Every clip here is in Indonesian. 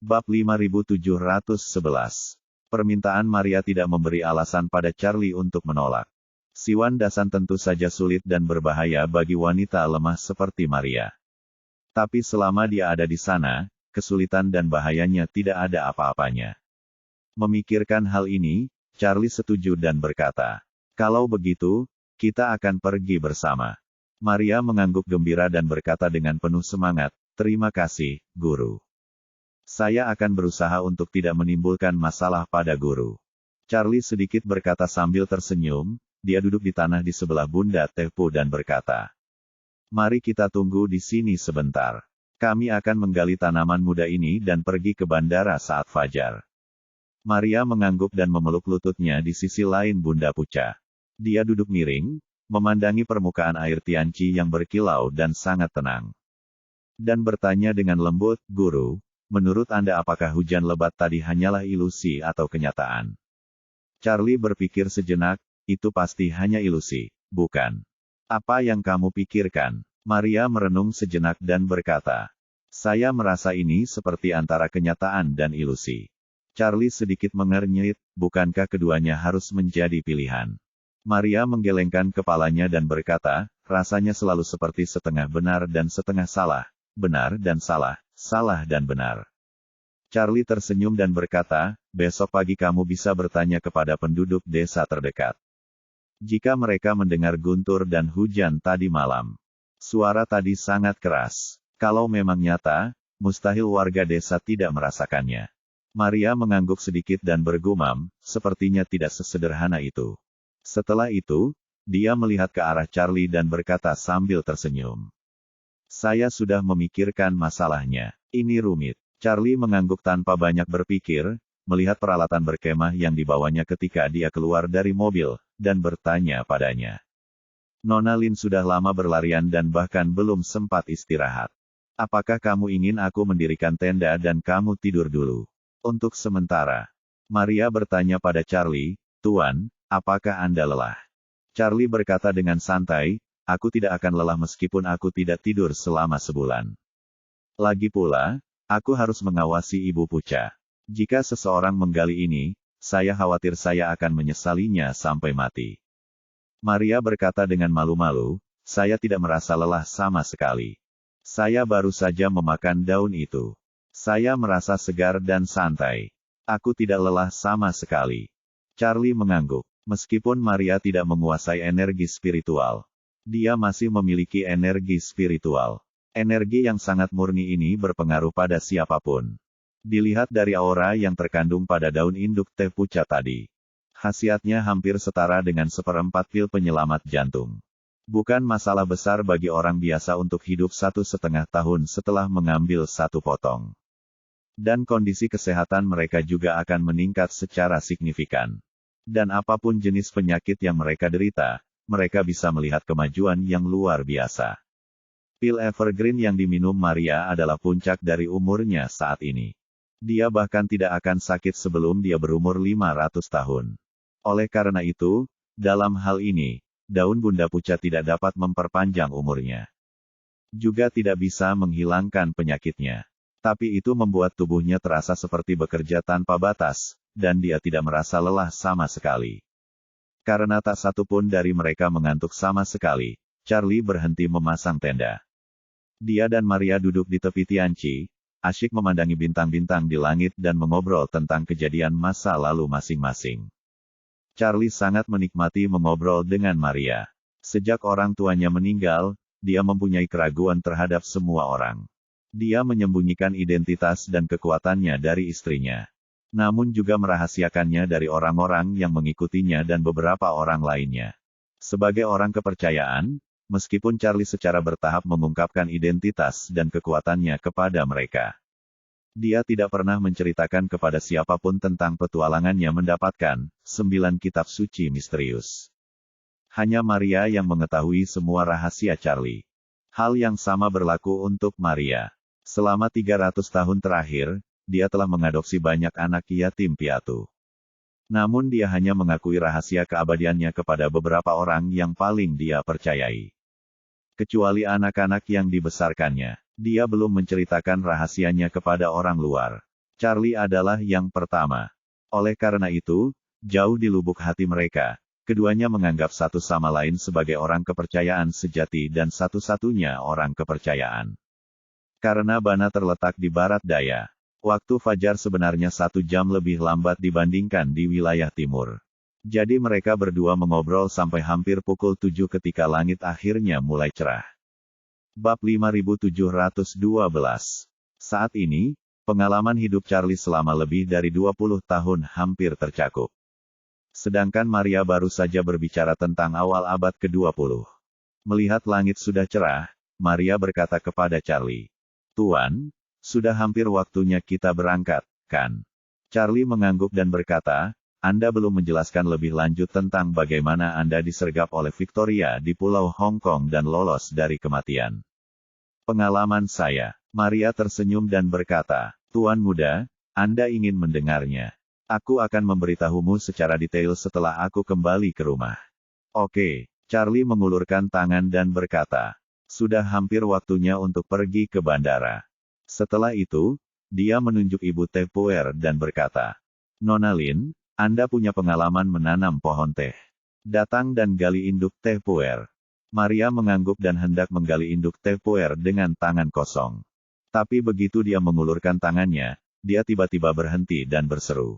Bab 5711. Permintaan Maria tidak memberi alasan pada Charlie untuk menolak. Siwan Dasan tentu saja sulit dan berbahaya bagi wanita lemah seperti Maria. Tapi selama dia ada di sana, kesulitan dan bahayanya tidak ada apa-apanya. Memikirkan hal ini, Charlie setuju dan berkata, "Kalau begitu, kita akan pergi bersama." Maria mengangguk gembira dan berkata dengan penuh semangat, "Terima kasih, Guru. Saya akan berusaha untuk tidak menimbulkan masalah pada Guru." Charlie sedikit berkata sambil tersenyum, dia duduk di tanah di sebelah Bunda Tepu dan berkata, "Mari kita tunggu di sini sebentar. Kami akan menggali tanaman muda ini dan pergi ke bandara saat fajar." Maria mengangguk dan memeluk lututnya di sisi lain Bunda Puca. Dia duduk miring, memandangi permukaan air Tianqi yang berkilau dan sangat tenang. Dan bertanya dengan lembut, "Guru, menurut Anda apakah hujan lebat tadi hanyalah ilusi atau kenyataan?" Charlie berpikir sejenak, "Itu pasti hanya ilusi, bukan? Apa yang kamu pikirkan?" Maria merenung sejenak dan berkata, "Saya merasa ini seperti antara kenyataan dan ilusi." Charlie sedikit mengernyit, bukankah keduanya harus menjadi pilihan? Maria menggelengkan kepalanya dan berkata, "Rasanya selalu seperti setengah benar dan setengah salah, benar dan salah, salah dan benar." Charlie tersenyum dan berkata, "Besok pagi kamu bisa bertanya kepada penduduk desa terdekat. Jika mereka mendengar guntur dan hujan tadi malam. Suara tadi sangat keras. Kalau memang nyata, mustahil warga desa tidak merasakannya." Maria mengangguk sedikit dan bergumam, "Sepertinya tidak sesederhana itu." Setelah itu, dia melihat ke arah Charlie dan berkata sambil tersenyum, "Saya sudah memikirkan masalahnya. Ini rumit." Charlie mengangguk tanpa banyak berpikir, melihat peralatan berkemah yang dibawanya ketika dia keluar dari mobil, dan bertanya padanya, "Nona Lin sudah lama berlarian dan bahkan belum sempat istirahat. Apakah kamu ingin aku mendirikan tenda dan kamu tidur dulu? Untuk sementara." Maria bertanya pada Charlie, "Tuan, apakah Anda lelah?" Charlie berkata dengan santai, "Aku tidak akan lelah meskipun aku tidak tidur selama sebulan. Lagi pula, aku harus mengawasi Ibu Puca. Jika seseorang menggali ini, saya khawatir saya akan menyesalinya sampai mati." Maria berkata dengan malu-malu, "Saya tidak merasa lelah sama sekali. Saya baru saja memakan daun itu. Saya merasa segar dan santai. Aku tidak lelah sama sekali." Charlie mengangguk. Meskipun Maria tidak menguasai energi spiritual, dia masih memiliki energi spiritual. Energi yang sangat murni ini berpengaruh pada siapapun. Dilihat dari aura yang terkandung pada daun induk teh puca tadi. Khasiatnya hampir setara dengan 1/4 pil penyelamat jantung. Bukan masalah besar bagi orang biasa untuk hidup 1,5 tahun setelah mengambil satu potong. Dan kondisi kesehatan mereka juga akan meningkat secara signifikan. Dan apapun jenis penyakit yang mereka derita, mereka bisa melihat kemajuan yang luar biasa. Pil Evergreen yang diminum Maria adalah puncak dari umurnya saat ini. Dia bahkan tidak akan sakit sebelum dia berumur 500 tahun. Oleh karena itu, dalam hal ini, daun Bunda Puca tidak dapat memperpanjang umurnya. Juga tidak bisa menghilangkan penyakitnya. Tapi itu membuat tubuhnya terasa seperti bekerja tanpa batas, dan dia tidak merasa lelah sama sekali. Karena tak satu pun dari mereka mengantuk sama sekali, Charlie berhenti memasang tenda. Dia dan Maria duduk di tepi Tianqi, asyik memandangi bintang-bintang di langit dan mengobrol tentang kejadian masa lalu masing-masing. Charlie sangat menikmati mengobrol dengan Maria. Sejak orang tuanya meninggal, dia mempunyai keraguan terhadap semua orang. Dia menyembunyikan identitas dan kekuatannya dari istrinya. Namun juga merahasiakannya dari orang-orang yang mengikutinya dan beberapa orang lainnya. Sebagai orang kepercayaan, meskipun Charlie secara bertahap mengungkapkan identitas dan kekuatannya kepada mereka, dia tidak pernah menceritakan kepada siapapun tentang petualangannya mendapatkan 9 kitab suci misterius. Hanya Maria yang mengetahui semua rahasia Charlie. Hal yang sama berlaku untuk Maria. Selama 300 tahun terakhir, dia telah mengadopsi banyak anak yatim piatu. Namun dia hanya mengakui rahasia keabadiannya kepada beberapa orang yang paling dia percayai. Kecuali anak-anak yang dibesarkannya, dia belum menceritakan rahasianya kepada orang luar. Charlie adalah yang pertama. Oleh karena itu, jauh di lubuk hati mereka, keduanya menganggap satu sama lain sebagai orang kepercayaan sejati dan satu-satunya orang kepercayaan. Karena Bana terletak di barat daya, waktu fajar sebenarnya 1 jam lebih lambat dibandingkan di wilayah timur. Jadi mereka berdua mengobrol sampai hampir pukul 7 ketika langit akhirnya mulai cerah. Bab 5712. Saat ini, pengalaman hidup Charlie selama lebih dari 20 tahun hampir tercakup. Sedangkan Maria baru saja berbicara tentang awal abad ke-20. Melihat langit sudah cerah, Maria berkata kepada Charlie, "Tuan, sudah hampir waktunya kita berangkat, kan?" Charlie mengangguk dan berkata, "Anda belum menjelaskan lebih lanjut tentang bagaimana Anda disergap oleh Victoria di Pulau Hong Kong dan lolos dari kematian." "Pengalaman saya." Maria tersenyum dan berkata, "Tuan muda, Anda ingin mendengarnya. Aku akan memberitahumu secara detail setelah aku kembali ke rumah." "Oke." Charlie mengulurkan tangan dan berkata, "Sudah hampir waktunya untuk pergi ke bandara." Setelah itu, dia menunjuk Ibu Teh Puer dan berkata, "Nona Lin, Anda punya pengalaman menanam pohon teh. Datang dan gali induk Teh Puer." Maria mengangguk dan hendak menggali induk Teh Puer dengan tangan kosong. Tapi begitu dia mengulurkan tangannya, dia tiba-tiba berhenti dan berseru,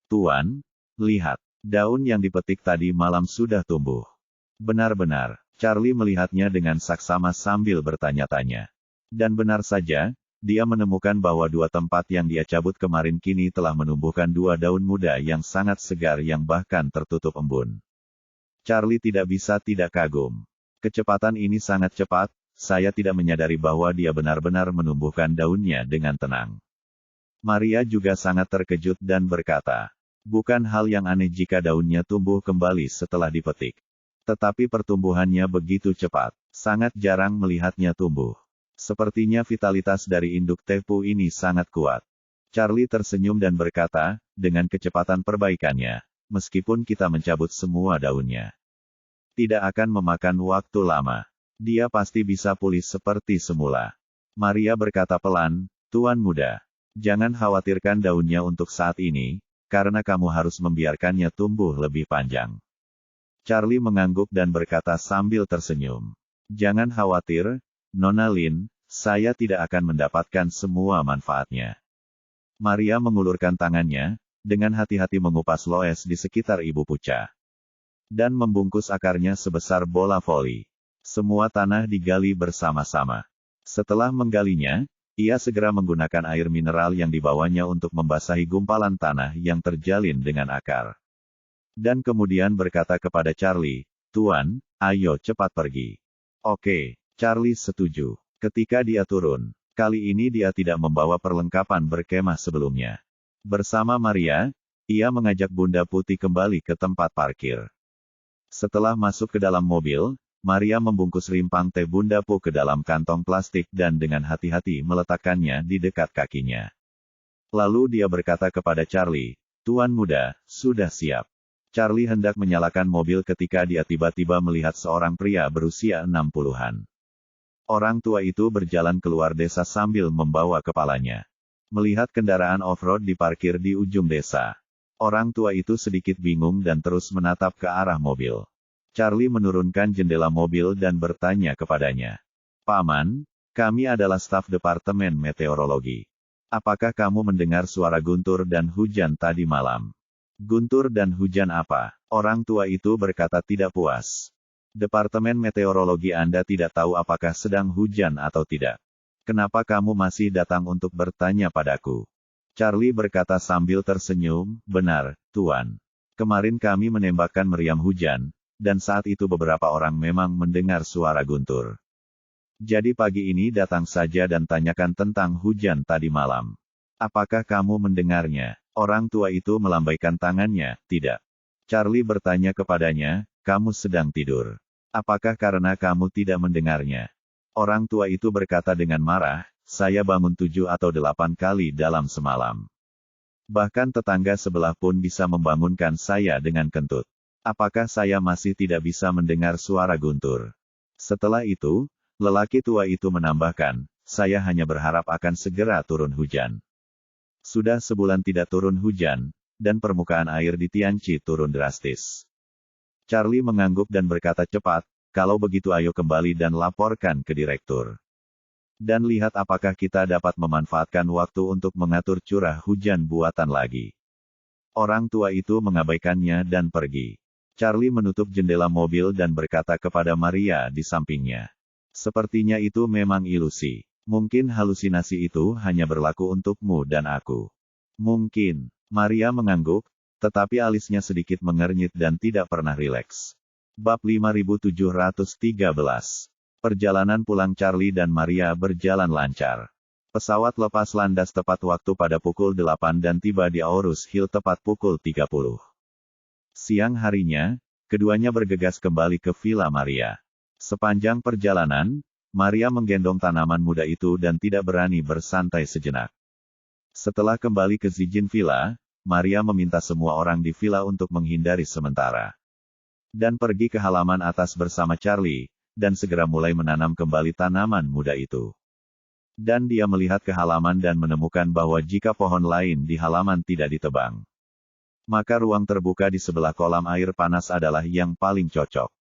"Tuan, lihat, daun yang dipetik tadi malam sudah tumbuh." "Benar-benar." Charlie melihatnya dengan saksama sambil bertanya-tanya. Dan benar saja, dia menemukan bahwa 2 tempat yang dia cabut kemarin kini telah menumbuhkan 2 daun muda yang sangat segar yang bahkan tertutup embun. Charlie tidak bisa tidak kagum. Kecepatan ini sangat cepat, saya tidak menyadari bahwa dia benar-benar menumbuhkan daunnya dengan tenang. Maria juga sangat terkejut dan berkata, "Bukan hal yang aneh jika daunnya tumbuh kembali setelah dipetik. Tetapi pertumbuhannya begitu cepat, sangat jarang melihatnya tumbuh. Sepertinya vitalitas dari induk tepu ini sangat kuat." Charlie tersenyum dan berkata, "Dengan kecepatan perbaikannya, meskipun kita mencabut semua daunnya, tidak akan memakan waktu lama. Dia pasti bisa pulih seperti semula." Maria berkata pelan, "Tuan muda, jangan khawatirkan daunnya untuk saat ini, karena kamu harus membiarkannya tumbuh lebih panjang." Charlie mengangguk dan berkata sambil tersenyum, "Jangan khawatir, Nona Lin, saya tidak akan mendapatkan semua manfaatnya." Maria mengulurkan tangannya, dengan hati-hati mengupas loes di sekitar Ibu Puca. Dan membungkus akarnya sebesar bola voli. Semua tanah digali bersama-sama. Setelah menggalinya, ia segera menggunakan air mineral yang dibawanya untuk membasahi gumpalan tanah yang terjalin dengan akar. Dan kemudian berkata kepada Charlie, "Tuan, ayo cepat pergi." "Oke." Charlie setuju. Ketika dia turun, kali ini dia tidak membawa perlengkapan berkemah sebelumnya. Bersama Maria, ia mengajak Bunda Putih kembali ke tempat parkir. Setelah masuk ke dalam mobil, Maria membungkus rimpang teh Bunda Pu ke dalam kantong plastik dan dengan hati-hati meletakkannya di dekat kakinya. Lalu dia berkata kepada Charlie, "Tuan muda, sudah siap." Charlie hendak menyalakan mobil ketika dia tiba-tiba melihat seorang pria berusia 60-an. Orang tua itu berjalan keluar desa sambil membawa kepalanya. Melihat kendaraan off-road diparkir di ujung desa, orang tua itu sedikit bingung dan terus menatap ke arah mobil. Charlie menurunkan jendela mobil dan bertanya kepadanya, "Paman, kami adalah staf Departemen Meteorologi. Apakah kamu mendengar suara guntur dan hujan tadi malam?" "Guntur dan hujan apa?" Orang tua itu berkata tidak puas. "Departemen Meteorologi Anda tidak tahu apakah sedang hujan atau tidak. Kenapa kamu masih datang untuk bertanya padaku?" Charlie berkata sambil tersenyum, "Benar, Tuan. Kemarin kami menembakkan meriam hujan, dan saat itu beberapa orang memang mendengar suara guntur. Jadi pagi ini datang saja dan tanyakan tentang hujan tadi malam. Apakah kamu mendengarnya?" Orang tua itu melambaikan tangannya, "Tidak." Charlie bertanya kepadanya, "Kamu sedang tidur. Apakah karena kamu tidak mendengarnya?" Orang tua itu berkata dengan marah, "Saya bangun 7 atau 8 kali dalam semalam. Bahkan tetangga sebelah pun bisa membangunkan saya dengan kentut. Apakah saya masih tidak bisa mendengar suara guntur?" Setelah itu, lelaki tua itu menambahkan, "Saya hanya berharap akan segera turun hujan." Sudah sebulan tidak turun hujan, dan permukaan air di Tianqi turun drastis. Charlie mengangguk dan berkata cepat, kalau begitu ayo kembali dan laporkan ke direktur. Dan lihat apakah kita dapat memanfaatkan waktu untuk mengatur curah hujan buatan lagi. Orang tua itu mengabaikannya dan pergi. Charlie menutup jendela mobil dan berkata kepada Maria di sampingnya. Sepertinya itu memang ilusi. Mungkin halusinasi itu hanya berlaku untukmu dan aku. Mungkin. Maria mengangguk, tetapi alisnya sedikit mengernyit dan tidak pernah rileks. Bab 5713. Perjalanan pulang Charlie dan Maria berjalan lancar. Pesawat lepas landas tepat waktu pada pukul 8 dan tiba di Aurus Hill tepat pukul 30. Siang harinya, keduanya bergegas kembali ke Villa Maria. Sepanjang perjalanan, Maria menggendong tanaman muda itu dan tidak berani bersantai sejenak. Setelah kembali ke Zijin Villa, Maria meminta semua orang di villa untuk menghindari sementara. Dan pergi ke halaman atas bersama Charlie, dan segera mulai menanam kembali tanaman muda itu. Dan dia melihat ke halaman dan menemukan bahwa jika pohon lain di halaman tidak ditebang, maka ruang terbuka di sebelah kolam air panas adalah yang paling cocok.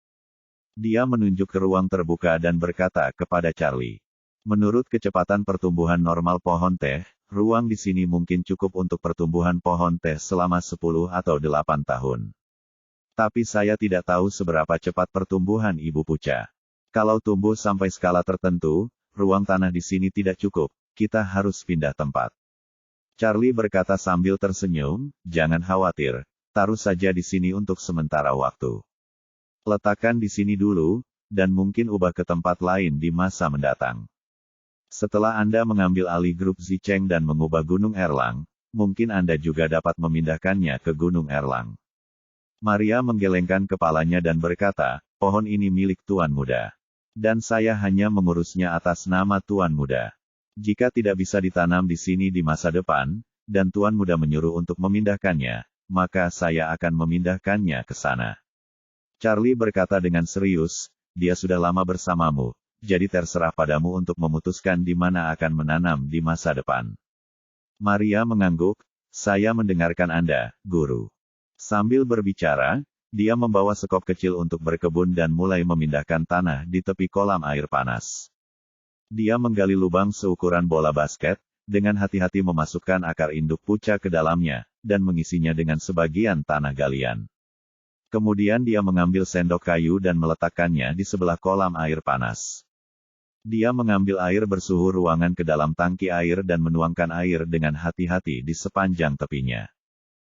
Dia menunjuk ke ruang terbuka dan berkata kepada Charlie, menurut kecepatan pertumbuhan normal pohon teh, ruang di sini mungkin cukup untuk pertumbuhan pohon teh selama 10 atau 8 tahun. Tapi saya tidak tahu seberapa cepat pertumbuhan Ibu Puca. Kalau tumbuh sampai skala tertentu, ruang tanah di sini tidak cukup, kita harus pindah tempat. Charlie berkata sambil tersenyum, jangan khawatir, taruh saja di sini untuk sementara waktu. Letakkan di sini dulu, dan mungkin ubah ke tempat lain di masa mendatang. Setelah Anda mengambil alih grup Zicheng dan mengubah Gunung Erlang, mungkin Anda juga dapat memindahkannya ke Gunung Erlang. Maria menggelengkan kepalanya dan berkata, pohon ini milik Tuan Muda. Dan saya hanya mengurusnya atas nama Tuan Muda. Jika tidak bisa ditanam di sini di masa depan, dan Tuan Muda menyuruh untuk memindahkannya, maka saya akan memindahkannya ke sana. Charlie berkata dengan serius, dia sudah lama bersamamu, jadi terserah padamu untuk memutuskan di mana akan menanam di masa depan. Maria mengangguk, saya mendengarkan Anda, Guru. Sambil berbicara, dia membawa sekop kecil untuk berkebun dan mulai memindahkan tanah di tepi kolam air panas. Dia menggali lubang seukuran bola basket, dengan hati-hati memasukkan akar induk puca ke dalamnya, dan mengisinya dengan sebagian tanah galian. Kemudian dia mengambil sendok kayu dan meletakkannya di sebelah kolam air panas. Dia mengambil air bersuhu ruangan ke dalam tangki air dan menuangkan air dengan hati-hati di sepanjang tepinya.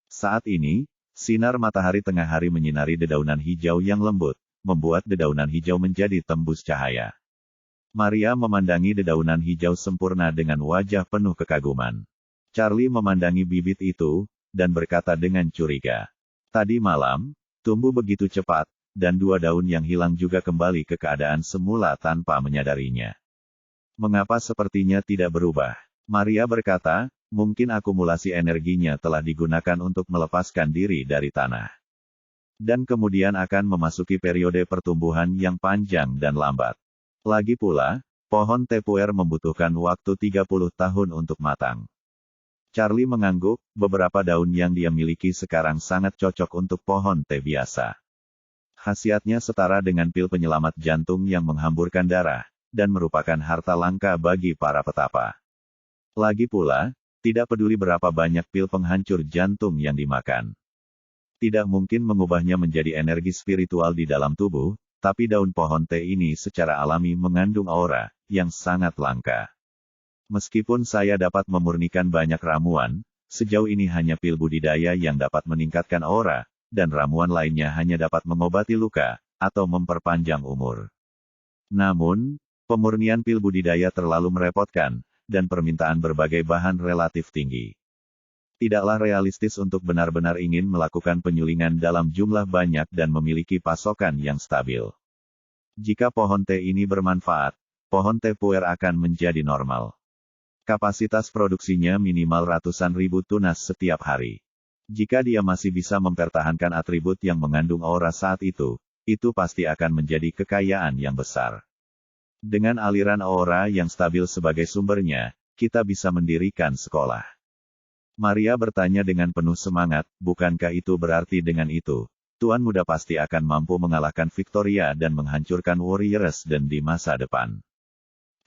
Saat ini, sinar matahari tengah hari menyinari dedaunan hijau yang lembut, membuat dedaunan hijau menjadi tembus cahaya. Maria memandangi dedaunan hijau sempurna dengan wajah penuh kekaguman. Charlie memandangi bibit itu, dan berkata dengan curiga. Tadi malam, tumbuh begitu cepat, dan 2 daun yang hilang juga kembali ke keadaan semula tanpa menyadarinya. Mengapa sepertinya tidak berubah? Maria berkata, mungkin akumulasi energinya telah digunakan untuk melepaskan diri dari tanah. Dan kemudian akan memasuki periode pertumbuhan yang panjang dan lambat. Lagi pula, pohon teh puer membutuhkan waktu 30 tahun untuk matang. Charlie mengangguk, beberapa daun yang dia miliki sekarang sangat cocok untuk pohon teh biasa. Khasiatnya setara dengan pil penyelamat jantung yang menghamburkan darah, dan merupakan harta langka bagi para petapa. Lagi pula, tidak peduli berapa banyak pil penghancur jantung yang dimakan. Tidak mungkin mengubahnya menjadi energi spiritual di dalam tubuh, tapi daun pohon teh ini secara alami mengandung aura, yang sangat langka. Meskipun saya dapat memurnikan banyak ramuan, sejauh ini hanya pil budidaya yang dapat meningkatkan aura, dan ramuan lainnya hanya dapat mengobati luka, atau memperpanjang umur. Namun, pemurnian pil budidaya terlalu merepotkan, dan permintaan berbagai bahan relatif tinggi. Tidaklah realistis untuk benar-benar ingin melakukan penyulingan dalam jumlah banyak dan memiliki pasokan yang stabil. Jika pohon teh ini bermanfaat, pohon teh puer akan menjadi normal. Kapasitas produksinya minimal ratusan ribu tunas setiap hari. Jika dia masih bisa mempertahankan atribut yang mengandung aura saat itu pasti akan menjadi kekayaan yang besar. Dengan aliran aura yang stabil sebagai sumbernya, kita bisa mendirikan sekolah. Maria bertanya dengan penuh semangat, bukankah itu berarti dengan itu, Tuan Muda pasti akan mampu mengalahkan Victoria dan menghancurkan Warriors dan di masa depan.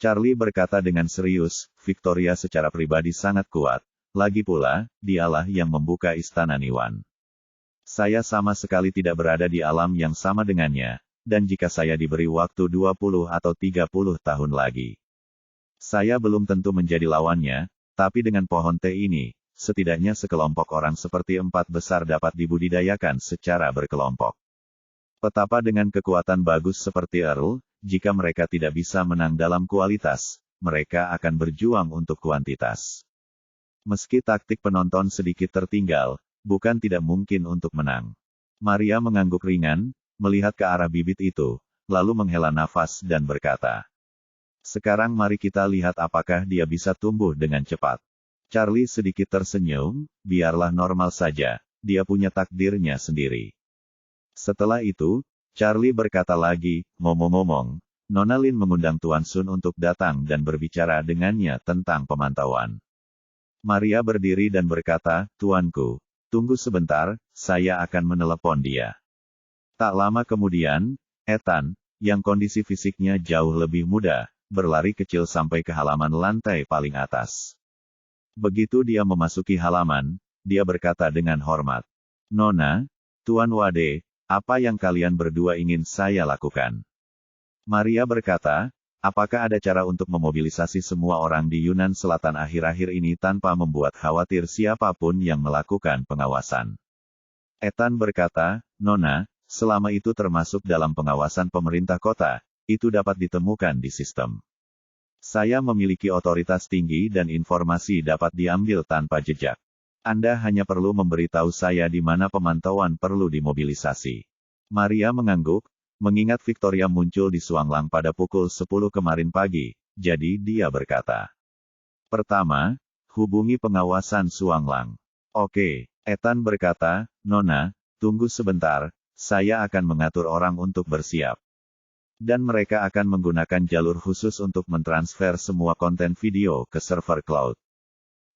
Charlie berkata dengan serius, Victoria secara pribadi sangat kuat, lagi pula, dialah yang membuka istana Niwan. Saya sama sekali tidak berada di alam yang sama dengannya, dan jika saya diberi waktu 20 atau 30 tahun lagi, saya belum tentu menjadi lawannya, tapi dengan pohon teh ini, setidaknya sekelompok orang seperti 4 besar dapat dibudidayakan secara berkelompok. Petapa dengan kekuatan bagus seperti Earl, jika mereka tidak bisa menang dalam kualitas, mereka akan berjuang untuk kuantitas. Meski taktik penonton sedikit tertinggal, bukan tidak mungkin untuk menang. Maria mengangguk ringan, melihat ke arah bibit itu, lalu menghela nafas dan berkata, "Sekarang mari kita lihat apakah dia bisa tumbuh dengan cepat." Charlie sedikit tersenyum, biarlah normal saja, dia punya takdirnya sendiri. Setelah itu, Charlie berkata lagi, ngomong-ngomong, Nona Lin mengundang Tuan Sun untuk datang dan berbicara dengannya tentang pemantauan. Maria berdiri dan berkata, Tuanku, tunggu sebentar, saya akan menelepon dia. Tak lama kemudian, Ethan, yang kondisi fisiknya jauh lebih muda, berlari kecil sampai ke halaman lantai paling atas. Begitu dia memasuki halaman, dia berkata dengan hormat, Nona, Tuan Wade, apa yang kalian berdua ingin saya lakukan? Maria berkata, apakah ada cara untuk memobilisasi semua orang di Yunan Selatan akhir-akhir ini tanpa membuat khawatir siapapun yang melakukan pengawasan? Ethan berkata, Nona, selama itu termasuk dalam pengawasan pemerintah kota, itu dapat ditemukan di sistem. Saya memiliki otoritas tinggi dan informasi dapat diambil tanpa jejak. Anda hanya perlu memberitahu saya di mana pemantauan perlu dimobilisasi. Maria mengangguk, mengingat Victoria muncul di Suanglang pada pukul 10 kemarin pagi, jadi dia berkata. Pertama, hubungi pengawasan Suanglang. Oke, Ethan berkata, Nona, tunggu sebentar, saya akan mengatur orang untuk bersiap. Dan mereka akan menggunakan jalur khusus untuk mentransfer semua konten video ke server cloud.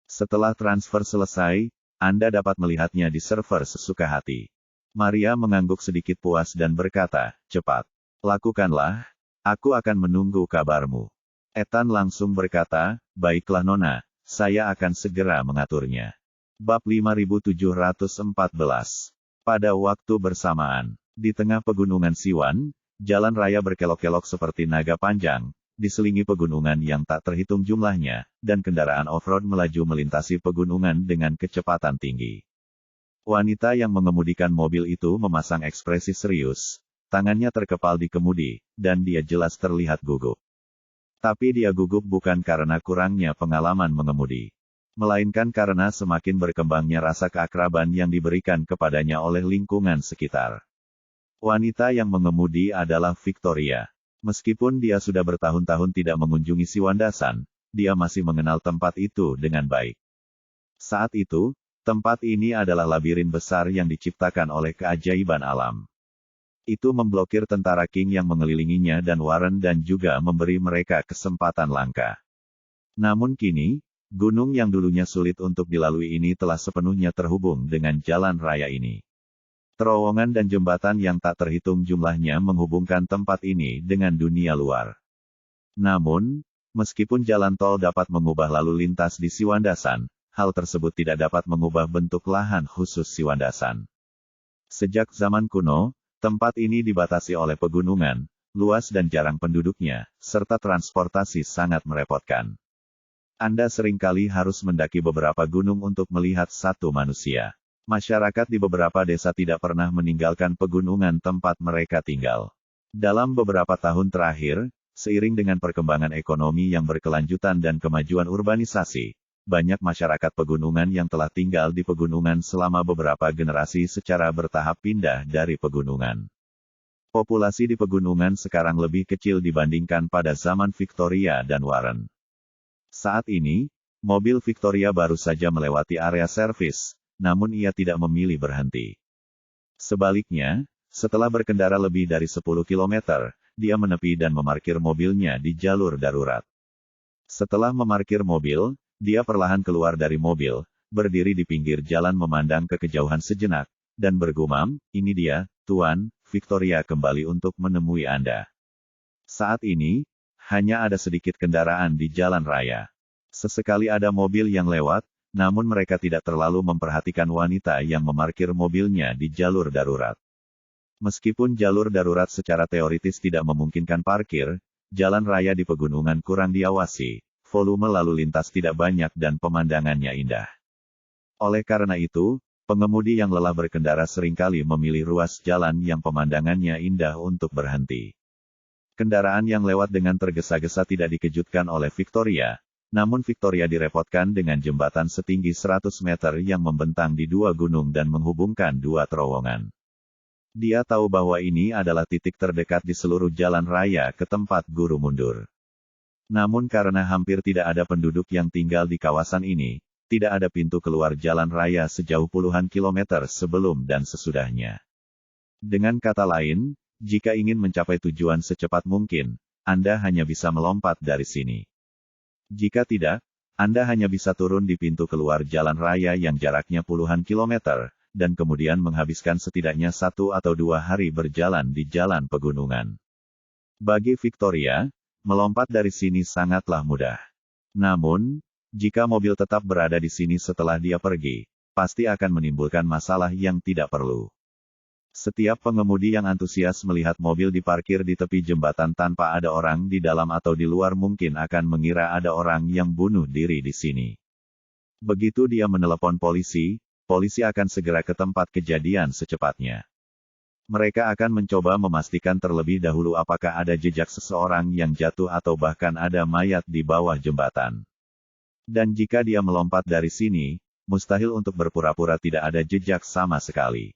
Setelah transfer selesai, Anda dapat melihatnya di server sesuka hati. Maria mengangguk sedikit puas dan berkata, cepat. Lakukanlah, aku akan menunggu kabarmu. Ethan langsung berkata, baiklah Nona, saya akan segera mengaturnya. Bab 5714. Pada waktu bersamaan, di tengah pegunungan Siwan, jalan raya berkelok-kelok seperti naga panjang, diselingi pegunungan yang tak terhitung jumlahnya, dan kendaraan off-road melaju melintasi pegunungan dengan kecepatan tinggi. Wanita yang mengemudikan mobil itu memasang ekspresi serius, tangannya terkepal di kemudi, dan dia jelas terlihat gugup. Tapi dia gugup bukan karena kurangnya pengalaman mengemudi, melainkan karena semakin berkembangnya rasa keakraban yang diberikan kepadanya oleh lingkungan sekitar. Wanita yang mengemudi adalah Victoria. Meskipun dia sudah bertahun-tahun tidak mengunjungi Siwandasan, dia masih mengenal tempat itu dengan baik. Saat itu, tempat ini adalah labirin besar yang diciptakan oleh keajaiban alam. Itu memblokir tentara King yang mengelilinginya dan Warren dan juga memberi mereka kesempatan langka. Namun kini, gunung yang dulunya sulit untuk dilalui ini telah sepenuhnya terhubung dengan jalan raya ini. Terowongan dan jembatan yang tak terhitung jumlahnya menghubungkan tempat ini dengan dunia luar. Namun, meskipun jalan tol dapat mengubah lalu lintas di Siwandasan, hal tersebut tidak dapat mengubah bentuk lahan khusus Siwandasan. Sejak zaman kuno, tempat ini dibatasi oleh pegunungan, luas dan jarang penduduknya, serta transportasi sangat merepotkan. Anda seringkali harus mendaki beberapa gunung untuk melihat satu manusia. Masyarakat di beberapa desa tidak pernah meninggalkan pegunungan tempat mereka tinggal. Dalam beberapa tahun terakhir, seiring dengan perkembangan ekonomi yang berkelanjutan dan kemajuan urbanisasi, banyak masyarakat pegunungan yang telah tinggal di pegunungan selama beberapa generasi secara bertahap pindah dari pegunungan. Populasi di pegunungan sekarang lebih kecil dibandingkan pada zaman Victoria dan Warren. Saat ini, mobil Victoria baru saja melewati area servis, namun ia tidak memilih berhenti. Sebaliknya, setelah berkendara lebih dari 10 km, dia menepi dan memarkir mobilnya di jalur darurat. Setelah memarkir mobil, dia perlahan keluar dari mobil, berdiri di pinggir jalan memandang ke kejauhan sejenak, dan bergumam, "Ini dia, Tuan, Victoria kembali untuk menemui Anda." Saat ini, hanya ada sedikit kendaraan di jalan raya. Sesekali ada mobil yang lewat, namun mereka tidak terlalu memperhatikan wanita yang memarkir mobilnya di jalur darurat. Meskipun jalur darurat secara teoritis tidak memungkinkan parkir, jalan raya di pegunungan kurang diawasi, volume lalu lintas tidak banyak dan pemandangannya indah. Oleh karena itu, pengemudi yang lelah berkendara seringkali memilih ruas jalan yang pemandangannya indah untuk berhenti. Kendaraan yang lewat dengan tergesa-gesa tidak dikejutkan oleh Victoria, namun Victoria direpotkan dengan jembatan setinggi 100 meter yang membentang di dua gunung dan menghubungkan dua terowongan. Dia tahu bahwa ini adalah titik terdekat di seluruh jalan raya ke tempat guru mundur. Namun karena hampir tidak ada penduduk yang tinggal di kawasan ini, tidak ada pintu keluar jalan raya sejauh puluhan kilometer sebelum dan sesudahnya. Dengan kata lain, jika ingin mencapai tujuan secepat mungkin, Anda hanya bisa melompat dari sini. Jika tidak, Anda hanya bisa turun di pintu keluar jalan raya yang jaraknya puluhan kilometer, dan kemudian menghabiskan setidaknya 1 atau 2 hari berjalan di jalan pegunungan. Bagi Victoria, melompat dari sini sangatlah mudah. Namun, jika mobil tetap berada di sini setelah dia pergi, pasti akan menimbulkan masalah yang tidak perlu. Setiap pengemudi yang antusias melihat mobil diparkir di tepi jembatan tanpa ada orang di dalam atau di luar mungkin akan mengira ada orang yang bunuh diri di sini. Begitu dia menelepon polisi, polisi akan segera ke tempat kejadian secepatnya. Mereka akan mencoba memastikan terlebih dahulu apakah ada jejak seseorang yang jatuh atau bahkan ada mayat di bawah jembatan. Dan jika dia melompat dari sini, mustahil untuk berpura-pura tidak ada jejak sama sekali.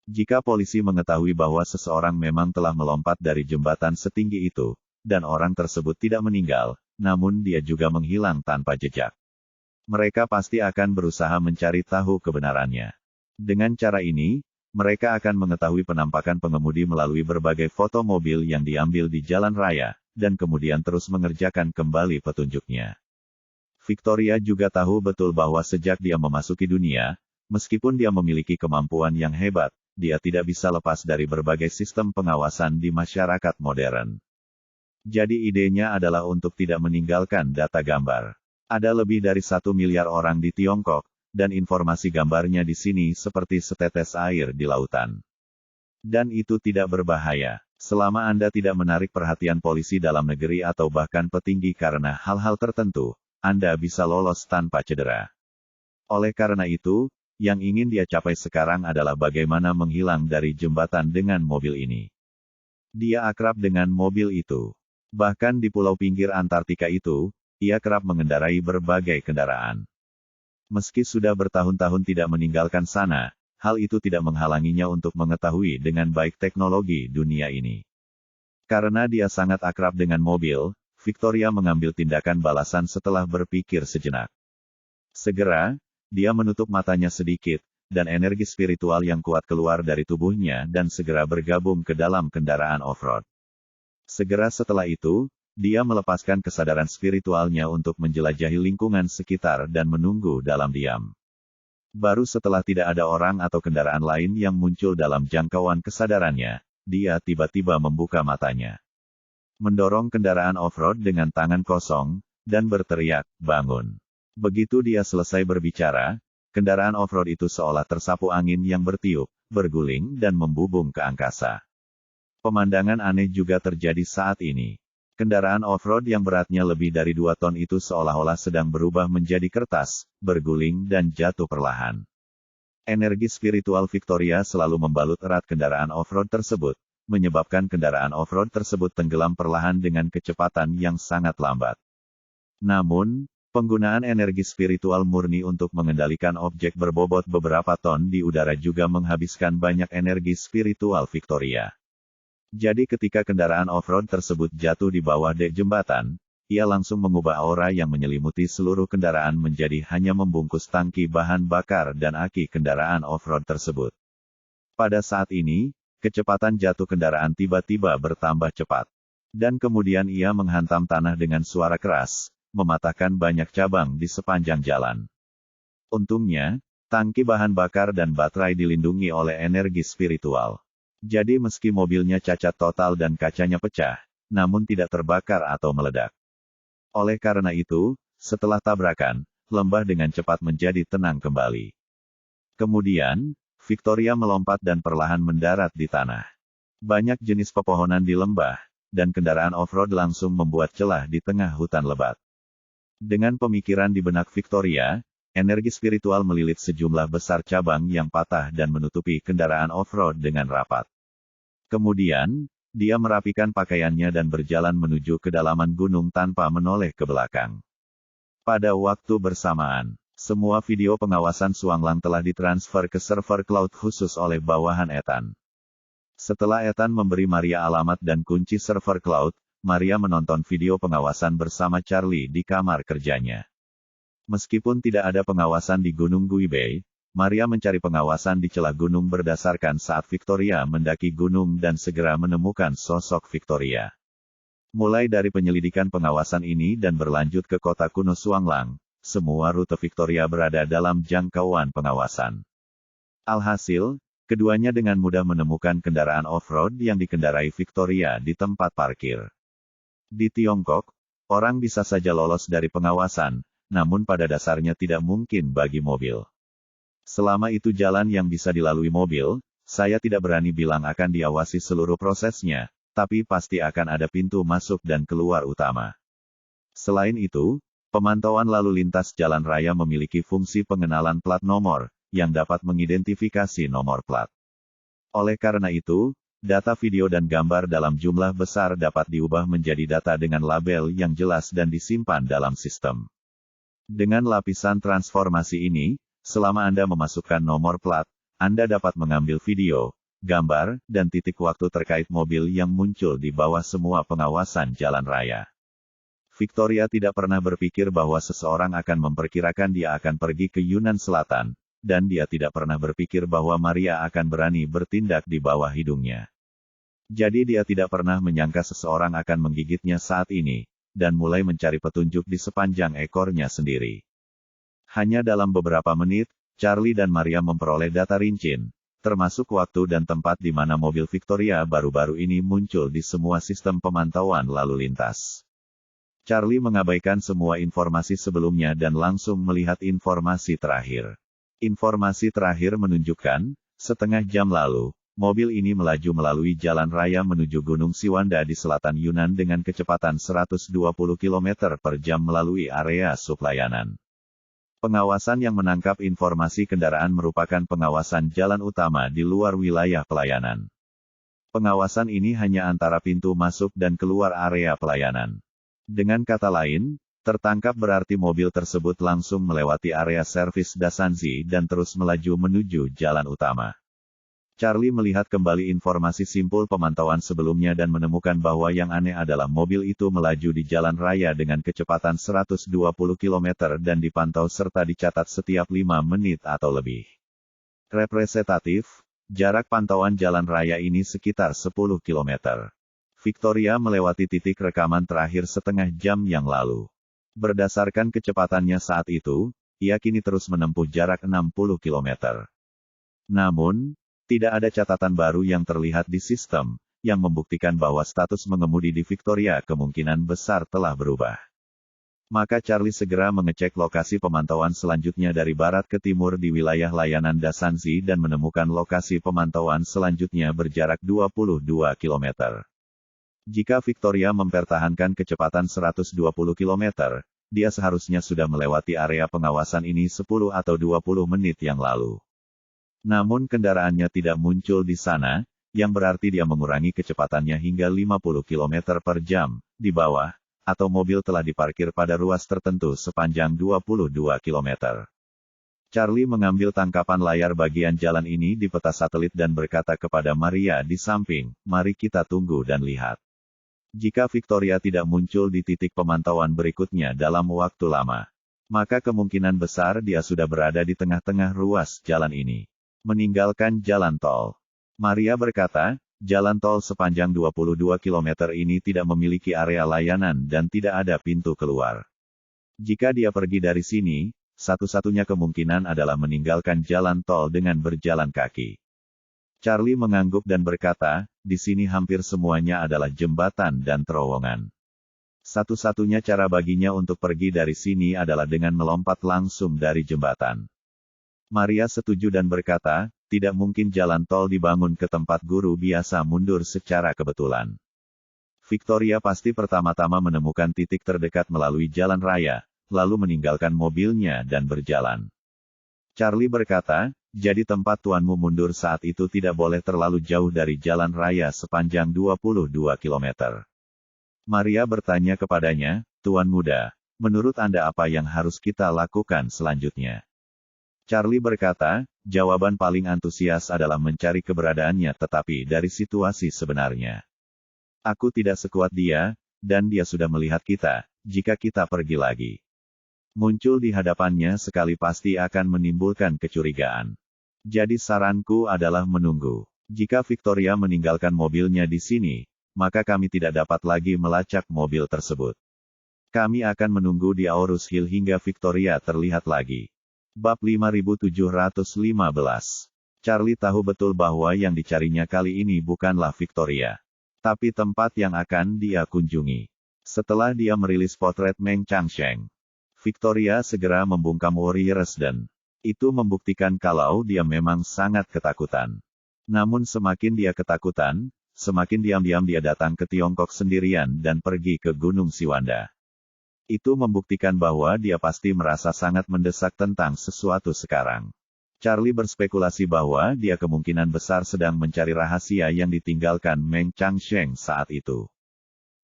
Jika polisi mengetahui bahwa seseorang memang telah melompat dari jembatan setinggi itu, dan orang tersebut tidak meninggal, namun dia juga menghilang tanpa jejak, mereka pasti akan berusaha mencari tahu kebenarannya. Dengan cara ini, mereka akan mengetahui penampakan pengemudi melalui berbagai foto mobil yang diambil di jalan raya, dan kemudian terus mengerjakan kembali petunjuknya. Victoria juga tahu betul bahwa sejak dia memasuki dunia, meskipun dia memiliki kemampuan yang hebat, dia tidak bisa lepas dari berbagai sistem pengawasan di masyarakat modern. Jadi idenya adalah untuk tidak meninggalkan data gambar. Ada lebih dari 1 miliar orang di Tiongkok, dan informasi gambarnya di sini seperti setetes air di lautan. Dan itu tidak berbahaya, selama Anda tidak menarik perhatian polisi dalam negeri atau bahkan petinggi karena hal-hal tertentu, Anda bisa lolos tanpa cedera. Oleh karena itu, yang ingin dia capai sekarang adalah bagaimana menghilang dari jembatan dengan mobil ini. Dia akrab dengan mobil itu. Bahkan di pulau pinggir Antartika itu, ia kerap mengendarai berbagai kendaraan. Meski sudah bertahun-tahun tidak meninggalkan sana, hal itu tidak menghalanginya untuk mengetahui dengan baik teknologi dunia ini. Karena dia sangat akrab dengan mobil, Victoria mengambil tindakan balasan setelah berpikir sejenak. Segera, dia menutup matanya sedikit, dan energi spiritual yang kuat keluar dari tubuhnya dan segera bergabung ke dalam kendaraan off-road. Segera setelah itu, dia melepaskan kesadaran spiritualnya untuk menjelajahi lingkungan sekitar dan menunggu dalam diam. Baru setelah tidak ada orang atau kendaraan lain yang muncul dalam jangkauan kesadarannya, dia tiba-tiba membuka matanya. Mendorong kendaraan off-road dengan tangan kosong, dan berteriak, "Bangun!" Begitu dia selesai berbicara, kendaraan off-road itu seolah tersapu angin yang bertiup, berguling dan membubung ke angkasa. Pemandangan aneh juga terjadi saat ini. Kendaraan off-road yang beratnya lebih dari 2 ton itu seolah-olah sedang berubah menjadi kertas, berguling dan jatuh perlahan. Energi spiritual Victoria selalu membalut erat kendaraan off-road tersebut, menyebabkan kendaraan off-road tersebut tenggelam perlahan dengan kecepatan yang sangat lambat. Namun, penggunaan energi spiritual murni untuk mengendalikan objek berbobot beberapa ton di udara juga menghabiskan banyak energi spiritual Victoria. Jadi ketika kendaraan off-road tersebut jatuh di bawah dek jembatan, ia langsung mengubah aura yang menyelimuti seluruh kendaraan menjadi hanya membungkus tangki bahan bakar dan aki kendaraan off-road tersebut. Pada saat ini, kecepatan jatuh kendaraan tiba-tiba bertambah cepat. Dan kemudian ia menghantam tanah dengan suara keras, mematahkan banyak cabang di sepanjang jalan. Untungnya, tangki bahan bakar dan baterai dilindungi oleh energi spiritual. Jadi meski mobilnya cacat total dan kacanya pecah, namun tidak terbakar atau meledak. Oleh karena itu, setelah tabrakan, lembah dengan cepat menjadi tenang kembali. Kemudian, Victoria melompat dan perlahan mendarat di tanah. Banyak jenis pepohonan di lembah, dan kendaraan off-road langsung membuat celah di tengah hutan lebat. Dengan pemikiran di benak Victoria, energi spiritual melilit sejumlah besar cabang yang patah dan menutupi kendaraan off-road dengan rapat. Kemudian, dia merapikan pakaiannya dan berjalan menuju kedalaman gunung tanpa menoleh ke belakang. Pada waktu bersamaan, semua video pengawasan Xuanglang telah ditransfer ke server cloud khusus oleh bawahan Ethan. Setelah Ethan memberi Maria alamat dan kunci server cloud, Maria menonton video pengawasan bersama Charlie di kamar kerjanya. Meskipun tidak ada pengawasan di Gunung Guibei, Maria mencari pengawasan di celah gunung berdasarkan saat Victoria mendaki gunung dan segera menemukan sosok Victoria. Mulai dari penyelidikan pengawasan ini dan berlanjut ke kota kuno Xuanglang, semua rute Victoria berada dalam jangkauan pengawasan. Alhasil, keduanya dengan mudah menemukan kendaraan off-road yang dikendarai Victoria di tempat parkir. Di Tiongkok, orang bisa saja lolos dari pengawasan, namun pada dasarnya tidak mungkin bagi mobil. Selama itu jalan yang bisa dilalui mobil, saya tidak berani bilang akan diawasi seluruh prosesnya, tapi pasti akan ada pintu masuk dan keluar utama. Selain itu, pemantauan lalu lintas jalan raya memiliki fungsi pengenalan plat nomor, yang dapat mengidentifikasi nomor plat. Oleh karena itu, data video dan gambar dalam jumlah besar dapat diubah menjadi data dengan label yang jelas dan disimpan dalam sistem. Dengan lapisan transformasi ini, selama Anda memasukkan nomor plat, Anda dapat mengambil video, gambar, dan titik waktu terkait mobil yang muncul di bawah semua pengawasan jalan raya. Victoria tidak pernah berpikir bahwa seseorang akan memperkirakan dia akan pergi ke Yunnan Selatan, dan dia tidak pernah berpikir bahwa Maria akan berani bertindak di bawah hidungnya. Jadi dia tidak pernah menyangka seseorang akan menggigitnya saat ini, dan mulai mencari petunjuk di sepanjang ekornya sendiri. Hanya dalam beberapa menit, Charlie dan Maria memperoleh data rinci, termasuk waktu dan tempat di mana mobil Victoria baru-baru ini muncul di semua sistem pemantauan lalu lintas. Charlie mengabaikan semua informasi sebelumnya dan langsung melihat informasi terakhir. Informasi terakhir menunjukkan, setengah jam lalu, mobil ini melaju melalui jalan raya menuju Gunung Siwanda di selatan Yunnan dengan kecepatan 120 km per jam melalui area suplayanan. Pengawasan yang menangkap informasi kendaraan merupakan pengawasan jalan utama di luar wilayah pelayanan. Pengawasan ini hanya antara pintu masuk dan keluar area pelayanan. Dengan kata lain, tertangkap berarti mobil tersebut langsung melewati area servis Dasanzi dan terus melaju menuju jalan utama. Charlie melihat kembali informasi simpul pemantauan sebelumnya dan menemukan bahwa yang aneh adalah mobil itu melaju di jalan raya dengan kecepatan 120 km dan dipantau serta dicatat setiap 5 menit atau lebih. Representatif, jarak pantauan jalan raya ini sekitar 10 km. Victoria melewati titik rekaman terakhir setengah jam yang lalu. Berdasarkan kecepatannya saat itu, ia kini terus menempuh jarak 60 km. Namun, tidak ada catatan baru yang terlihat di sistem, yang membuktikan bahwa status mengemudi di Victoria kemungkinan besar telah berubah. Maka Charlie segera mengecek lokasi pemantauan selanjutnya dari barat ke timur di wilayah layanan Dasanzi dan menemukan lokasi pemantauan selanjutnya berjarak 22 km. Jika Victoria mempertahankan kecepatan 120 km, dia seharusnya sudah melewati area pengawasan ini 10 atau 20 menit yang lalu. Namun kendaraannya tidak muncul di sana, yang berarti dia mengurangi kecepatannya hingga 50 km per jam, di bawah, atau mobil telah diparkir pada ruas tertentu sepanjang 22 km. Charlie mengambil tangkapan layar bagian jalan ini di peta satelit dan berkata kepada Maria di samping, "Mari kita tunggu dan lihat." Jika Victoria tidak muncul di titik pemantauan berikutnya dalam waktu lama, maka kemungkinan besar dia sudah berada di tengah-tengah ruas jalan ini. Meninggalkan jalan tol. Maria berkata, jalan tol sepanjang 22 km ini tidak memiliki area layanan dan tidak ada pintu keluar. Jika dia pergi dari sini, satu-satunya kemungkinan adalah meninggalkan jalan tol dengan berjalan kaki. Charlie mengangguk dan berkata, di sini hampir semuanya adalah jembatan dan terowongan. Satu-satunya cara baginya untuk pergi dari sini adalah dengan melompat langsung dari jembatan. Maria setuju dan berkata, tidak mungkin jalan tol dibangun ke tempat guru biasa mundur secara kebetulan. Victoria pasti pertama-tama menemukan titik terdekat melalui jalan raya, lalu meninggalkan mobilnya dan berjalan. Charlie berkata, jadi tempat tuanmu mundur saat itu tidak boleh terlalu jauh dari jalan raya sepanjang 22 km. Maria bertanya kepadanya, Tuan muda, menurut Anda apa yang harus kita lakukan selanjutnya? Charlie berkata, jawaban paling antusias adalah mencari keberadaannya tetapi dari situasi sebenarnya. Aku tidak sekuat dia, dan dia sudah melihat kita, jika kita pergi lagi. Muncul di hadapannya sekali pasti akan menimbulkan kecurigaan. Jadi saranku adalah menunggu. Jika Victoria meninggalkan mobilnya di sini, maka kami tidak dapat lagi melacak mobil tersebut. Kami akan menunggu di Aurus Hill hingga Victoria terlihat lagi. Bab 5715. Charlie tahu betul bahwa yang dicarinya kali ini bukanlah Victoria, tapi tempat yang akan dia kunjungi. Setelah dia merilis potret Meng Changsheng, Victoria segera membungkam Warriors dan itu membuktikan kalau dia memang sangat ketakutan. Namun semakin dia ketakutan, semakin diam-diam dia datang ke Tiongkok sendirian dan pergi ke Gunung Siwanda. Itu membuktikan bahwa dia pasti merasa sangat mendesak tentang sesuatu sekarang. Charlie berspekulasi bahwa dia kemungkinan besar sedang mencari rahasia yang ditinggalkan Meng Changsheng saat itu.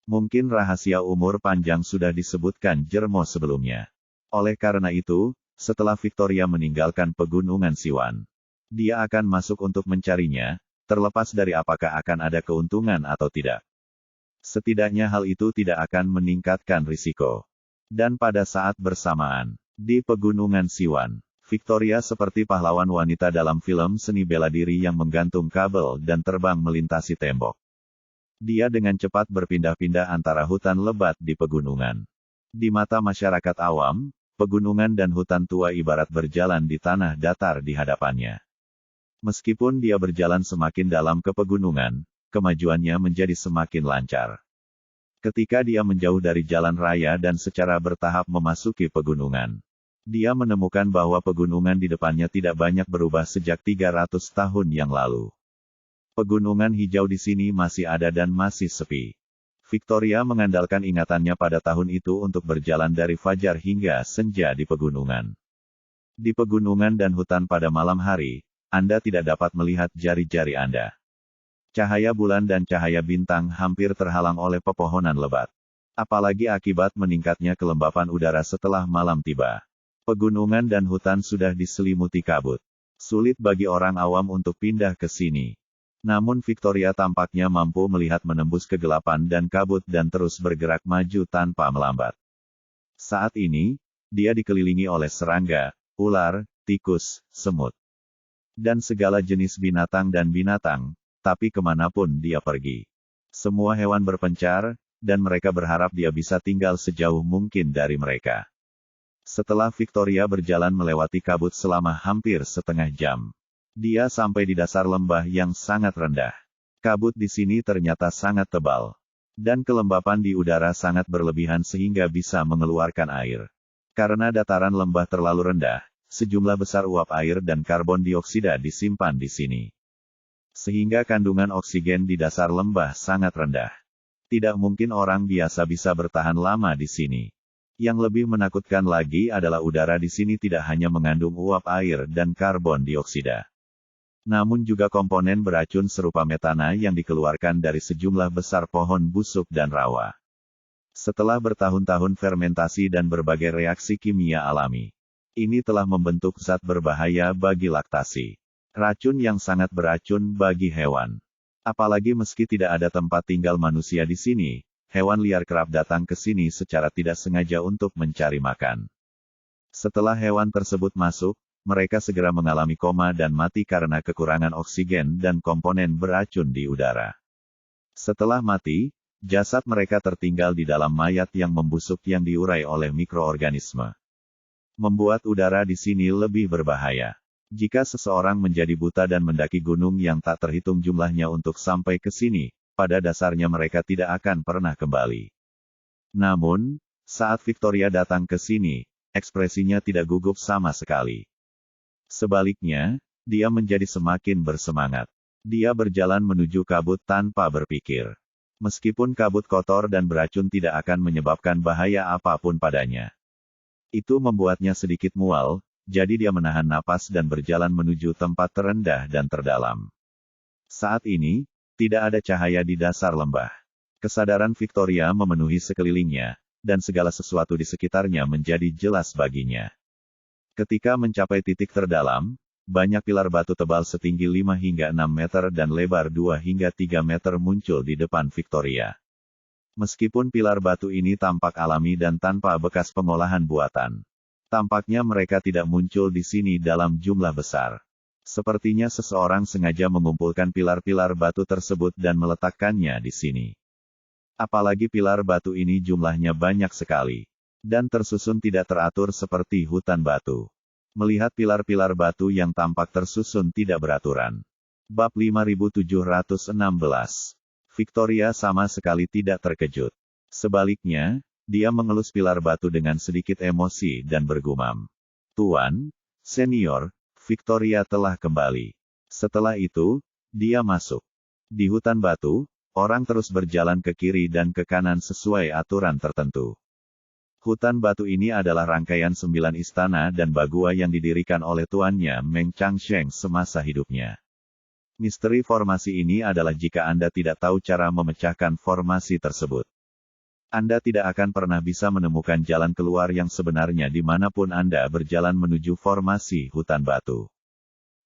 Mungkin rahasia umur panjang sudah disebutkan Jermo sebelumnya. Oleh karena itu, setelah Victoria meninggalkan pegunungan Siwan, dia akan masuk untuk mencarinya, terlepas dari apakah akan ada keuntungan atau tidak. Setidaknya hal itu tidak akan meningkatkan risiko. Dan pada saat bersamaan, di pegunungan Siwan, Victoria seperti pahlawan wanita dalam film seni bela diri yang menggantung kabel dan terbang melintasi tembok. Dia dengan cepat berpindah-pindah antara hutan lebat di pegunungan. Di mata masyarakat awam, pegunungan dan hutan tua ibarat berjalan di tanah datar di hadapannya. Meskipun dia berjalan semakin dalam ke pegunungan, kemajuannya menjadi semakin lancar. Ketika dia menjauh dari jalan raya dan secara bertahap memasuki pegunungan, dia menemukan bahwa pegunungan di depannya tidak banyak berubah sejak 300 tahun yang lalu. Pegunungan hijau di sini masih ada dan masih sepi. Victoria mengandalkan ingatannya pada tahun itu untuk berjalan dari fajar hingga senja di pegunungan. Di pegunungan dan hutan pada malam hari, Anda tidak dapat melihat jari-jari Anda. Cahaya bulan dan cahaya bintang hampir terhalang oleh pepohonan lebat. Apalagi akibat meningkatnya kelembapan udara setelah malam tiba. Pegunungan dan hutan sudah diselimuti kabut. Sulit bagi orang awam untuk pindah ke sini. Namun Victoria tampaknya mampu melihat menembus kegelapan dan kabut dan terus bergerak maju tanpa melambat. Saat ini, dia dikelilingi oleh serangga, ular, tikus, semut, dan segala jenis binatang dan binatang, tapi kemanapun dia pergi. Semua hewan berpencar, dan mereka berharap dia bisa tinggal sejauh mungkin dari mereka. Setelah Victoria berjalan melewati kabut selama hampir setengah jam, dia sampai di dasar lembah yang sangat rendah. Kabut di sini ternyata sangat tebal. Dan kelembapan di udara sangat berlebihan sehingga bisa mengeluarkan air. Karena dataran lembah terlalu rendah, sejumlah besar uap air dan karbon dioksida disimpan di sini. Sehingga kandungan oksigen di dasar lembah sangat rendah. Tidak mungkin orang biasa bisa bertahan lama di sini. Yang lebih menakutkan lagi adalah udara di sini tidak hanya mengandung uap air dan karbon dioksida, namun juga komponen beracun serupa metana yang dikeluarkan dari sejumlah besar pohon busuk dan rawa. Setelah bertahun-tahun fermentasi dan berbagai reaksi kimia alami, ini telah membentuk zat berbahaya bagi laktasi. Racun yang sangat beracun bagi hewan. Apalagi meski tidak ada tempat tinggal manusia di sini, hewan liar kerap datang ke sini secara tidak sengaja untuk mencari makan. Setelah hewan tersebut masuk, mereka segera mengalami koma dan mati karena kekurangan oksigen dan komponen beracun di udara. Setelah mati, jasad mereka tertinggal di dalam mayat yang membusuk yang diurai oleh mikroorganisme. Membuat udara di sini lebih berbahaya. Jika seseorang menjadi buta dan mendaki gunung yang tak terhitung jumlahnya untuk sampai ke sini, pada dasarnya mereka tidak akan pernah kembali. Namun, saat Victoria datang ke sini, ekspresinya tidak gugup sama sekali. Sebaliknya, dia menjadi semakin bersemangat. Dia berjalan menuju kabut tanpa berpikir. Meskipun kabut kotor dan beracun tidak akan menyebabkan bahaya apapun padanya. Itu membuatnya sedikit mual, jadi dia menahan napas dan berjalan menuju tempat terendah dan terdalam. Saat ini, tidak ada cahaya di dasar lembah. Kesadaran Victoria memenuhi sekelilingnya, dan segala sesuatu di sekitarnya menjadi jelas baginya. Ketika mencapai titik terdalam, banyak pilar batu tebal setinggi 5 hingga 6 meter dan lebar 2 hingga 3 meter muncul di depan Victoria. Meskipun pilar batu ini tampak alami dan tanpa bekas pengolahan buatan, tampaknya mereka tidak muncul di sini dalam jumlah besar. Sepertinya seseorang sengaja mengumpulkan pilar-pilar batu tersebut dan meletakkannya di sini. Apalagi pilar batu ini jumlahnya banyak sekali, dan tersusun tidak teratur seperti hutan batu. Melihat pilar-pilar batu yang tampak tersusun tidak beraturan. Bab 5716. Victoria sama sekali tidak terkejut. Sebaliknya, dia mengelus pilar batu dengan sedikit emosi dan bergumam. Tuan, senior, Victoria telah kembali. Setelah itu, dia masuk. Di hutan batu, orang terus berjalan ke kiri dan ke kanan sesuai aturan tertentu. Hutan batu ini adalah rangkaian 9 istana dan bagua yang didirikan oleh tuannya Meng Changsheng semasa hidupnya. Misteri formasi ini adalah jika Anda tidak tahu cara memecahkan formasi tersebut. Anda tidak akan pernah bisa menemukan jalan keluar yang sebenarnya dimanapun Anda berjalan menuju formasi hutan batu.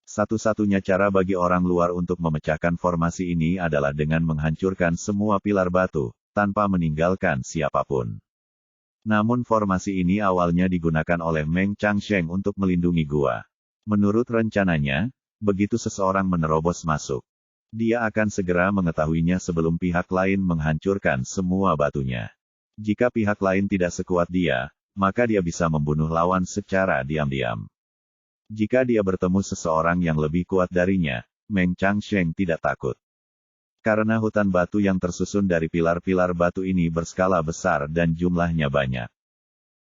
Satu-satunya cara bagi orang luar untuk memecahkan formasi ini adalah dengan menghancurkan semua pilar batu, tanpa meninggalkan siapapun. Namun formasi ini awalnya digunakan oleh Meng Changsheng untuk melindungi gua. Menurut rencananya, begitu seseorang menerobos masuk, dia akan segera mengetahuinya sebelum pihak lain menghancurkan semua batunya. Jika pihak lain tidak sekuat dia, maka dia bisa membunuh lawan secara diam-diam. Jika dia bertemu seseorang yang lebih kuat darinya, Meng Changsheng tidak takut. Karena hutan batu yang tersusun dari pilar-pilar batu ini berskala besar dan jumlahnya banyak.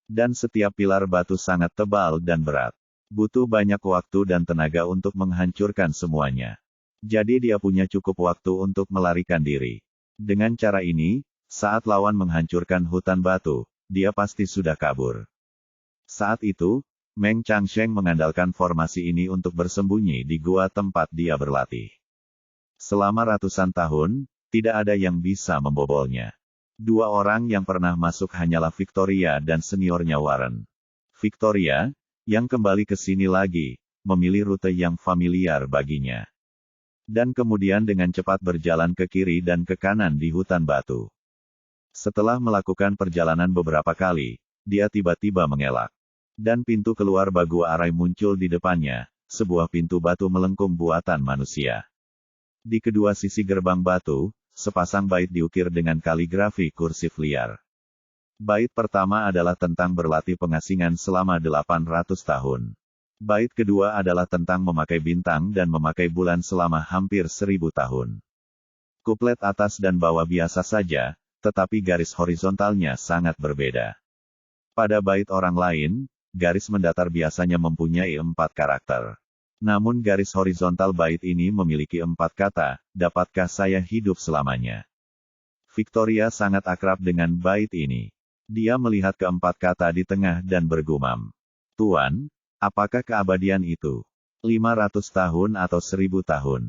Dan setiap pilar batu sangat tebal dan berat. Butuh banyak waktu dan tenaga untuk menghancurkan semuanya. Jadi dia punya cukup waktu untuk melarikan diri. Dengan cara ini, saat lawan menghancurkan hutan batu, dia pasti sudah kabur. Saat itu, Meng Changsheng mengandalkan formasi ini untuk bersembunyi di gua tempat dia berlatih. Selama ratusan tahun, tidak ada yang bisa membobolnya. 2 orang yang pernah masuk hanyalah Victoria dan seniornya Warren. Victoria, yang kembali ke sini lagi, memilih rute yang familiar baginya. Dan kemudian dengan cepat berjalan ke kiri dan ke kanan di hutan batu. Setelah melakukan perjalanan beberapa kali, dia tiba-tiba mengelak. Dan pintu keluar bagua arai muncul di depannya, sebuah pintu batu melengkung buatan manusia. Di kedua sisi gerbang batu, sepasang bait diukir dengan kaligrafi kursif liar. Bait pertama adalah tentang berlatih pengasingan selama 800 tahun. Bait kedua adalah tentang memakai bintang dan memakai bulan selama hampir 1000 tahun. Kuplet atas dan bawah biasa saja, tetapi garis horizontalnya sangat berbeda. Pada bait orang lain, garis mendatar biasanya mempunyai 4 karakter. Namun garis horizontal bait ini memiliki 4 kata, dapatkah saya hidup selamanya? Victoria sangat akrab dengan bait ini. Dia melihat keempat kata di tengah dan bergumam. Tuan, apakah keabadian itu? 500 tahun atau 1000 tahun?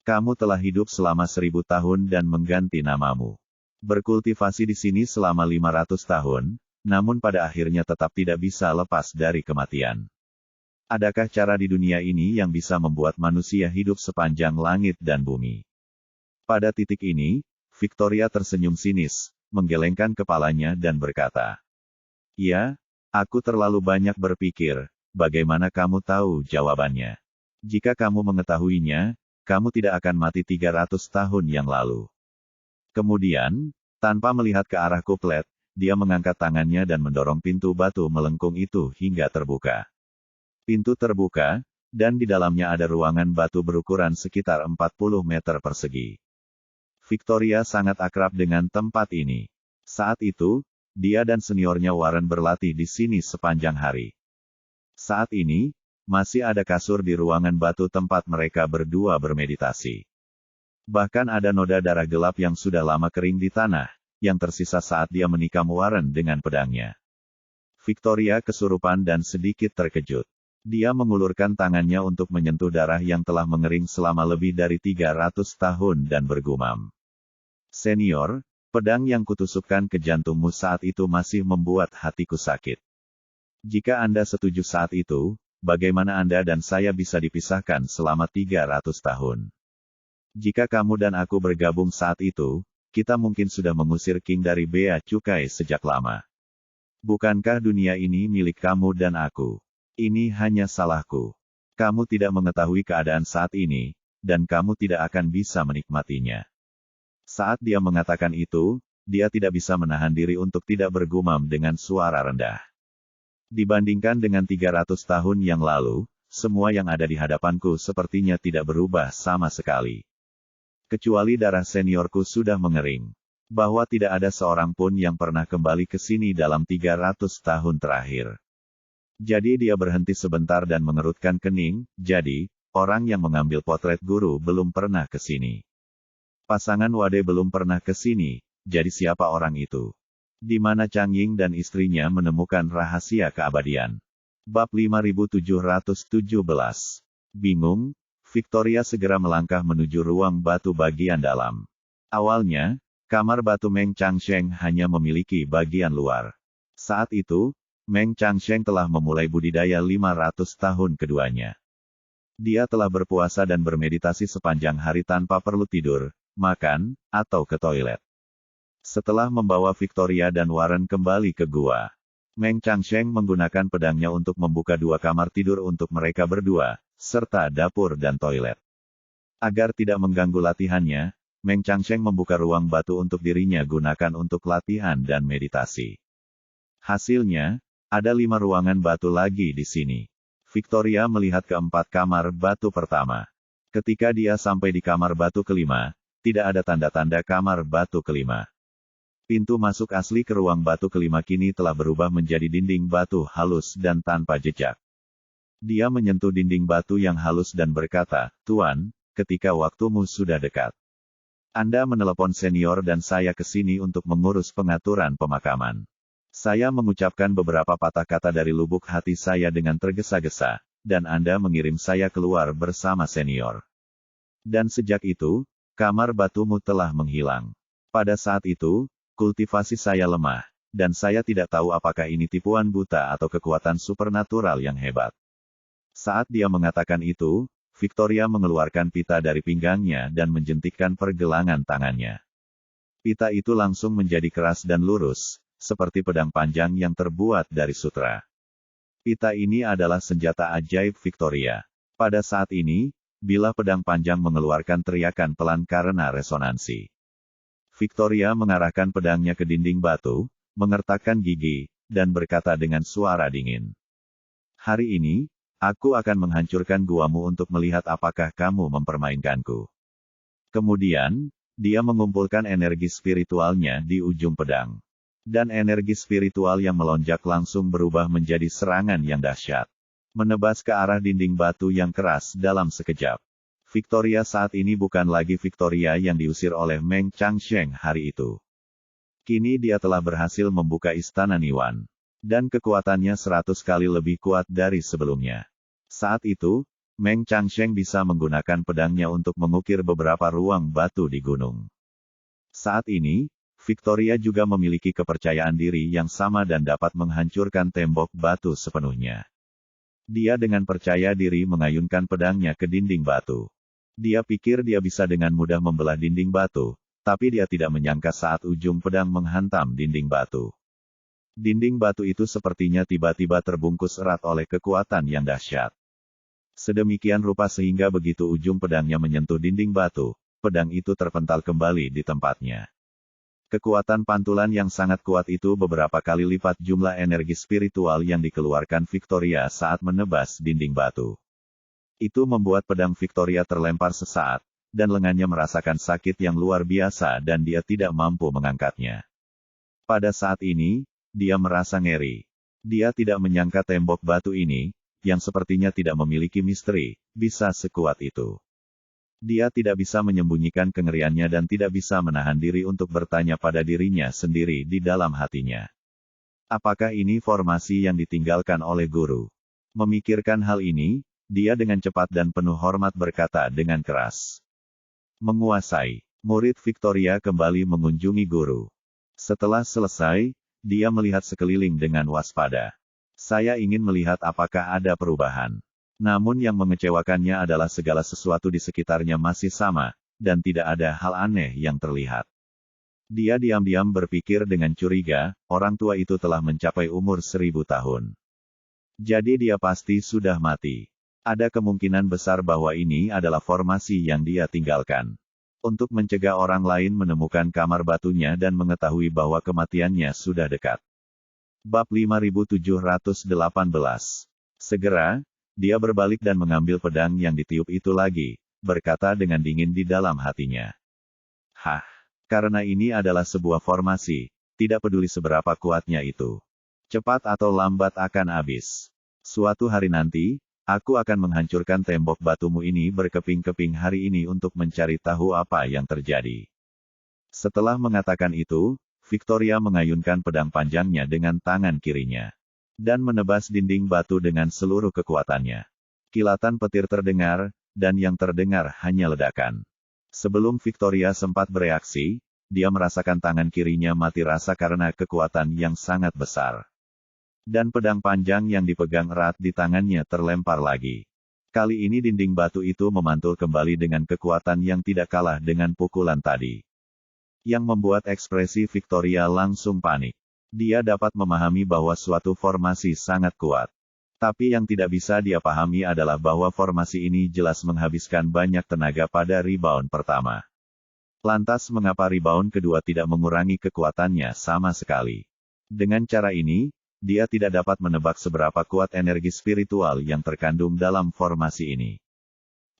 Kamu telah hidup selama 1000 tahun dan mengganti namamu. Berkultivasi di sini selama 500 tahun, namun pada akhirnya tetap tidak bisa lepas dari kematian. Adakah cara di dunia ini yang bisa membuat manusia hidup sepanjang langit dan bumi? Pada titik ini, Victoria tersenyum sinis, menggelengkan kepalanya dan berkata, "Ya, aku terlalu banyak berpikir, bagaimana kamu tahu jawabannya? Jika kamu mengetahuinya, kamu tidak akan mati 300 tahun yang lalu." Kemudian, tanpa melihat ke arah kuplet, dia mengangkat tangannya dan mendorong pintu batu melengkung itu hingga terbuka. Pintu terbuka, dan di dalamnya ada ruangan batu berukuran sekitar 40 meter persegi. Victoria sangat akrab dengan tempat ini. Saat itu, dia dan seniornya Warren berlatih di sini sepanjang hari. Saat ini, masih ada kasur di ruangan batu tempat mereka berdua bermeditasi. Bahkan ada noda darah gelap yang sudah lama kering di tanah, yang tersisa saat dia menikam Warren dengan pedangnya. Victoria kesurupan dan sedikit terkejut. Dia mengulurkan tangannya untuk menyentuh darah yang telah mengering selama lebih dari 300 tahun dan bergumam. Senior, pedang yang kutusukkan ke jantungmu saat itu masih membuat hatiku sakit. Jika Anda setuju saat itu, bagaimana Anda dan saya bisa dipisahkan selama 300 tahun? Jika kamu dan aku bergabung saat itu, kita mungkin sudah mengusir King dari Bea Cukai sejak lama. Bukankah dunia ini milik kamu dan aku? Ini hanya salahku. Kamu tidak mengetahui keadaan saat ini, dan kamu tidak akan bisa menikmatinya. Saat dia mengatakan itu, dia tidak bisa menahan diri untuk tidak bergumam dengan suara rendah. Dibandingkan dengan 300 tahun yang lalu, semua yang ada di hadapanku sepertinya tidak berubah sama sekali. Kecuali darah seniorku sudah mengering. Bahwa tidak ada seorang pun yang pernah kembali ke sini dalam 300 tahun terakhir. Jadi dia berhenti sebentar dan mengerutkan kening, jadi, orang yang mengambil potret guru belum pernah ke sini. Pasangan Wade belum pernah ke sini, jadi siapa orang itu? Di mana Chang Ying dan istrinya menemukan rahasia keabadian? Bab 5717. Bingung, Victoria segera melangkah menuju ruang batu bagian dalam. Awalnya, kamar batu Meng Changsheng hanya memiliki bagian luar. Saat itu, Meng Changsheng telah memulai budidaya 500 tahun keduanya. Dia telah berpuasa dan bermeditasi sepanjang hari tanpa perlu tidur, makan, atau ke toilet. Setelah membawa Victoria dan Warren kembali ke gua, Meng Changsheng menggunakan pedangnya untuk membuka 2 kamar tidur untuk mereka berdua, serta dapur dan toilet. Agar tidak mengganggu latihannya, Meng Changsheng membuka ruang batu untuk dirinya gunakan untuk latihan dan meditasi. Hasilnya, ada 5 ruangan batu lagi di sini. Victoria melihat keempat kamar batu pertama. Ketika dia sampai di kamar batu kelima, tidak ada tanda-tanda kamar batu kelima. Pintu masuk asli ke ruang batu kelima kini telah berubah menjadi dinding batu halus dan tanpa jejak. Dia menyentuh dinding batu yang halus dan berkata, "Tuan, ketika waktumu sudah dekat. Anda menelepon senior dan saya ke sini untuk mengurus pengaturan pemakaman." Saya mengucapkan beberapa patah kata dari lubuk hati saya dengan tergesa-gesa, dan Anda mengirim saya keluar bersama senior. Dan sejak itu, kamar batumu telah menghilang. Pada saat itu, kultivasi saya lemah, dan saya tidak tahu apakah ini tipuan buta atau kekuatan supernatural yang hebat. Saat dia mengatakan itu, Victoria mengeluarkan pita dari pinggangnya dan menjentikkan pergelangan tangannya. Pita itu langsung menjadi keras dan lurus, seperti pedang panjang yang terbuat dari sutra. Pita ini adalah senjata ajaib Victoria. Pada saat ini, bilah pedang panjang mengeluarkan teriakan pelan karena resonansi. Victoria mengarahkan pedangnya ke dinding batu, mengertakkan gigi, dan berkata dengan suara dingin. "Hari ini, aku akan menghancurkan guamu untuk melihat apakah kamu mempermainkanku." Kemudian, dia mengumpulkan energi spiritualnya di ujung pedang. Dan energi spiritual yang melonjak langsung berubah menjadi serangan yang dahsyat. Menebas ke arah dinding batu yang keras dalam sekejap. Victoria saat ini bukan lagi Victoria yang diusir oleh Meng Changsheng hari itu. Kini dia telah berhasil membuka istana Niwan. Dan kekuatannya 100 kali lebih kuat dari sebelumnya. Saat itu, Meng Changsheng bisa menggunakan pedangnya untuk mengukir beberapa ruang batu di gunung. Saat ini, Victoria juga memiliki kepercayaan diri yang sama dan dapat menghancurkan tembok batu sepenuhnya. Dia dengan percaya diri mengayunkan pedangnya ke dinding batu. Dia pikir dia bisa dengan mudah membelah dinding batu, tapi dia tidak menyangka saat ujung pedang menghantam dinding batu. Dinding batu itu sepertinya tiba-tiba terbungkus erat oleh kekuatan yang dahsyat. Sedemikian rupa sehingga begitu ujung pedangnya menyentuh dinding batu, pedang itu terpental kembali di tempatnya. Kekuatan pantulan yang sangat kuat itu beberapa kali lipat jumlah energi spiritual yang dikeluarkan Victoria saat menebas dinding batu. Itu membuat pedang Victoria terlempar sesaat, dan lengannya merasakan sakit yang luar biasa dan dia tidak mampu mengangkatnya. Pada saat ini, dia merasa ngeri. Dia tidak menyangka tembok batu ini, yang sepertinya tidak memiliki misteri, bisa sekuat itu. Dia tidak bisa menyembunyikan kengeriannya dan tidak bisa menahan diri untuk bertanya pada dirinya sendiri di dalam hatinya. Apakah ini formasi yang ditinggalkan oleh guru? Memikirkan hal ini, dia dengan cepat dan penuh hormat berkata dengan keras. Menguasai. Murid Victoria kembali mengunjungi guru. Setelah selesai, dia melihat sekeliling dengan waspada. Saya ingin melihat apakah ada perubahan. Namun yang mengecewakannya adalah segala sesuatu di sekitarnya masih sama, dan tidak ada hal aneh yang terlihat. Dia diam-diam berpikir dengan curiga, orang tua itu telah mencapai umur 1000 tahun. Jadi dia pasti sudah mati. Ada kemungkinan besar bahwa ini adalah formasi yang dia tinggalkan. Untuk mencegah orang lain menemukan kamar batunya dan mengetahui bahwa kematiannya sudah dekat. Bab 5718. Segera, dia berbalik dan mengambil pedang yang ditiup itu lagi, berkata dengan dingin di dalam hatinya. Hah, karena ini adalah sebuah formasi, tidak peduli seberapa kuatnya itu. Cepat atau lambat akan habis. Suatu hari nanti, aku akan menghancurkan tembok batumu ini berkeping-keping hari ini untuk mencari tahu apa yang terjadi. Setelah mengatakan itu, Victoria mengayunkan pedang panjangnya dengan tangan kirinya. Dan menebas dinding batu dengan seluruh kekuatannya. Kilatan petir terdengar, dan yang terdengar hanya ledakan. Sebelum Victoria sempat bereaksi, dia merasakan tangan kirinya mati rasa karena kekuatan yang sangat besar. Dan pedang panjang yang dipegang erat di tangannya terlempar lagi. Kali ini dinding batu itu memantul kembali dengan kekuatan yang tidak kalah dengan pukulan tadi. Yang membuat ekspresi Victoria langsung panik. Dia dapat memahami bahwa suatu formasi sangat kuat. Tapi yang tidak bisa dia pahami adalah bahwa formasi ini jelas menghabiskan banyak tenaga pada rebound pertama. Lantas mengapa rebound kedua tidak mengurangi kekuatannya sama sekali? Dengan cara ini, dia tidak dapat menebak seberapa kuat energi spiritual yang terkandung dalam formasi ini.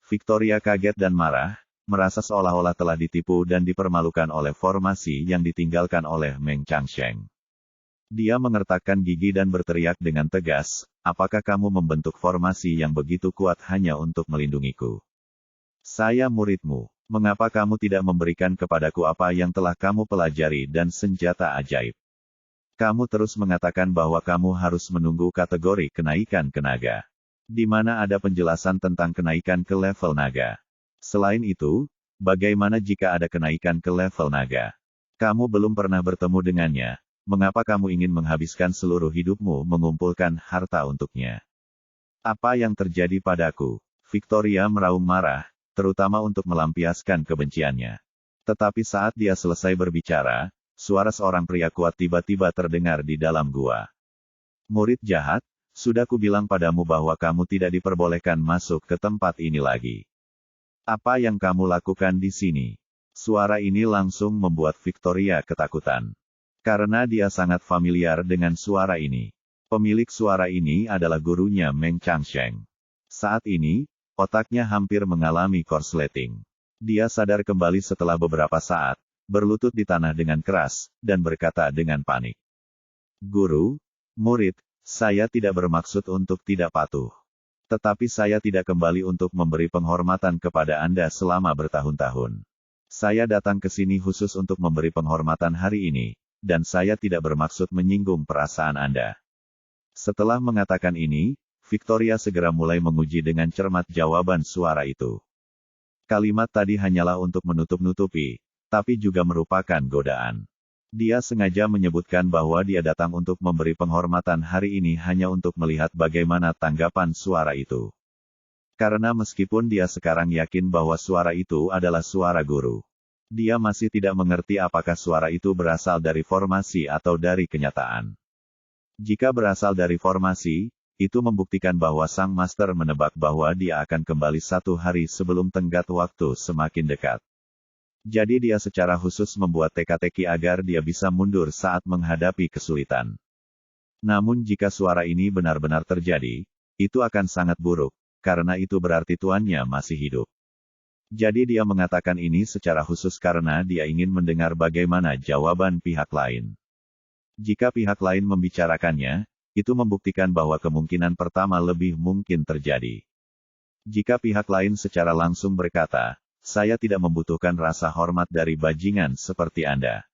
Victoria kaget dan marah, merasa seolah-olah telah ditipu dan dipermalukan oleh formasi yang ditinggalkan oleh Meng Changsheng. Dia mengertakkan gigi dan berteriak dengan tegas, apakah kamu membentuk formasi yang begitu kuat hanya untuk melindungiku? Saya muridmu, mengapa kamu tidak memberikan kepadaku apa yang telah kamu pelajari dan senjata ajaib? Kamu terus mengatakan bahwa kamu harus menunggu kategori kenaikan ke naga. Di mana ada penjelasan tentang kenaikan ke level naga? Selain itu, bagaimana jika ada kenaikan ke level naga? Kamu belum pernah bertemu dengannya. Mengapa kamu ingin menghabiskan seluruh hidupmu mengumpulkan harta untuknya? Apa yang terjadi padaku? Victoria meraung marah, terutama untuk melampiaskan kebenciannya. Tetapi saat dia selesai berbicara, suara seorang pria kuat tiba-tiba terdengar di dalam gua. Murid jahat, sudah kubilang padamu bahwa kamu tidak diperbolehkan masuk ke tempat ini lagi. Apa yang kamu lakukan di sini? Suara ini langsung membuat Victoria ketakutan. Karena dia sangat familiar dengan suara ini. Pemilik suara ini adalah gurunya Meng Changsheng. Saat ini, otaknya hampir mengalami korsleting. Dia sadar kembali setelah beberapa saat, berlutut di tanah dengan keras, dan berkata dengan panik. Guru, murid, saya tidak bermaksud untuk tidak patuh. Tetapi saya tidak kembali untuk memberi penghormatan kepada Anda selama bertahun-tahun. Saya datang ke sini khusus untuk memberi penghormatan hari ini. Dan saya tidak bermaksud menyinggung perasaan Anda. Setelah mengatakan ini, Victoria segera mulai menguji dengan cermat jawaban suara itu. Kalimat tadi hanyalah untuk menutup-nutupi, tapi juga merupakan godaan. Dia sengaja menyebutkan bahwa dia datang untuk memberi penghormatan hari ini hanya untuk melihat bagaimana tanggapan suara itu. Karena meskipun dia sekarang yakin bahwa suara itu adalah suara guru. Dia masih tidak mengerti apakah suara itu berasal dari formasi atau dari kenyataan. Jika berasal dari formasi, itu membuktikan bahwa sang master menebak bahwa dia akan kembali 1 hari sebelum tenggat waktu semakin dekat. Jadi dia secara khusus membuat teka-teki agar dia bisa mundur saat menghadapi kesulitan. Namun jika suara ini benar-benar terjadi, itu akan sangat buruk, karena itu berarti tuannya masih hidup. Jadi dia mengatakan ini secara khusus karena dia ingin mendengar bagaimana jawaban pihak lain. Jika pihak lain membicarakannya, itu membuktikan bahwa kemungkinan pertama lebih mungkin terjadi. Jika pihak lain secara langsung berkata, saya tidak membutuhkan rasa hormat dari bajingan seperti Anda.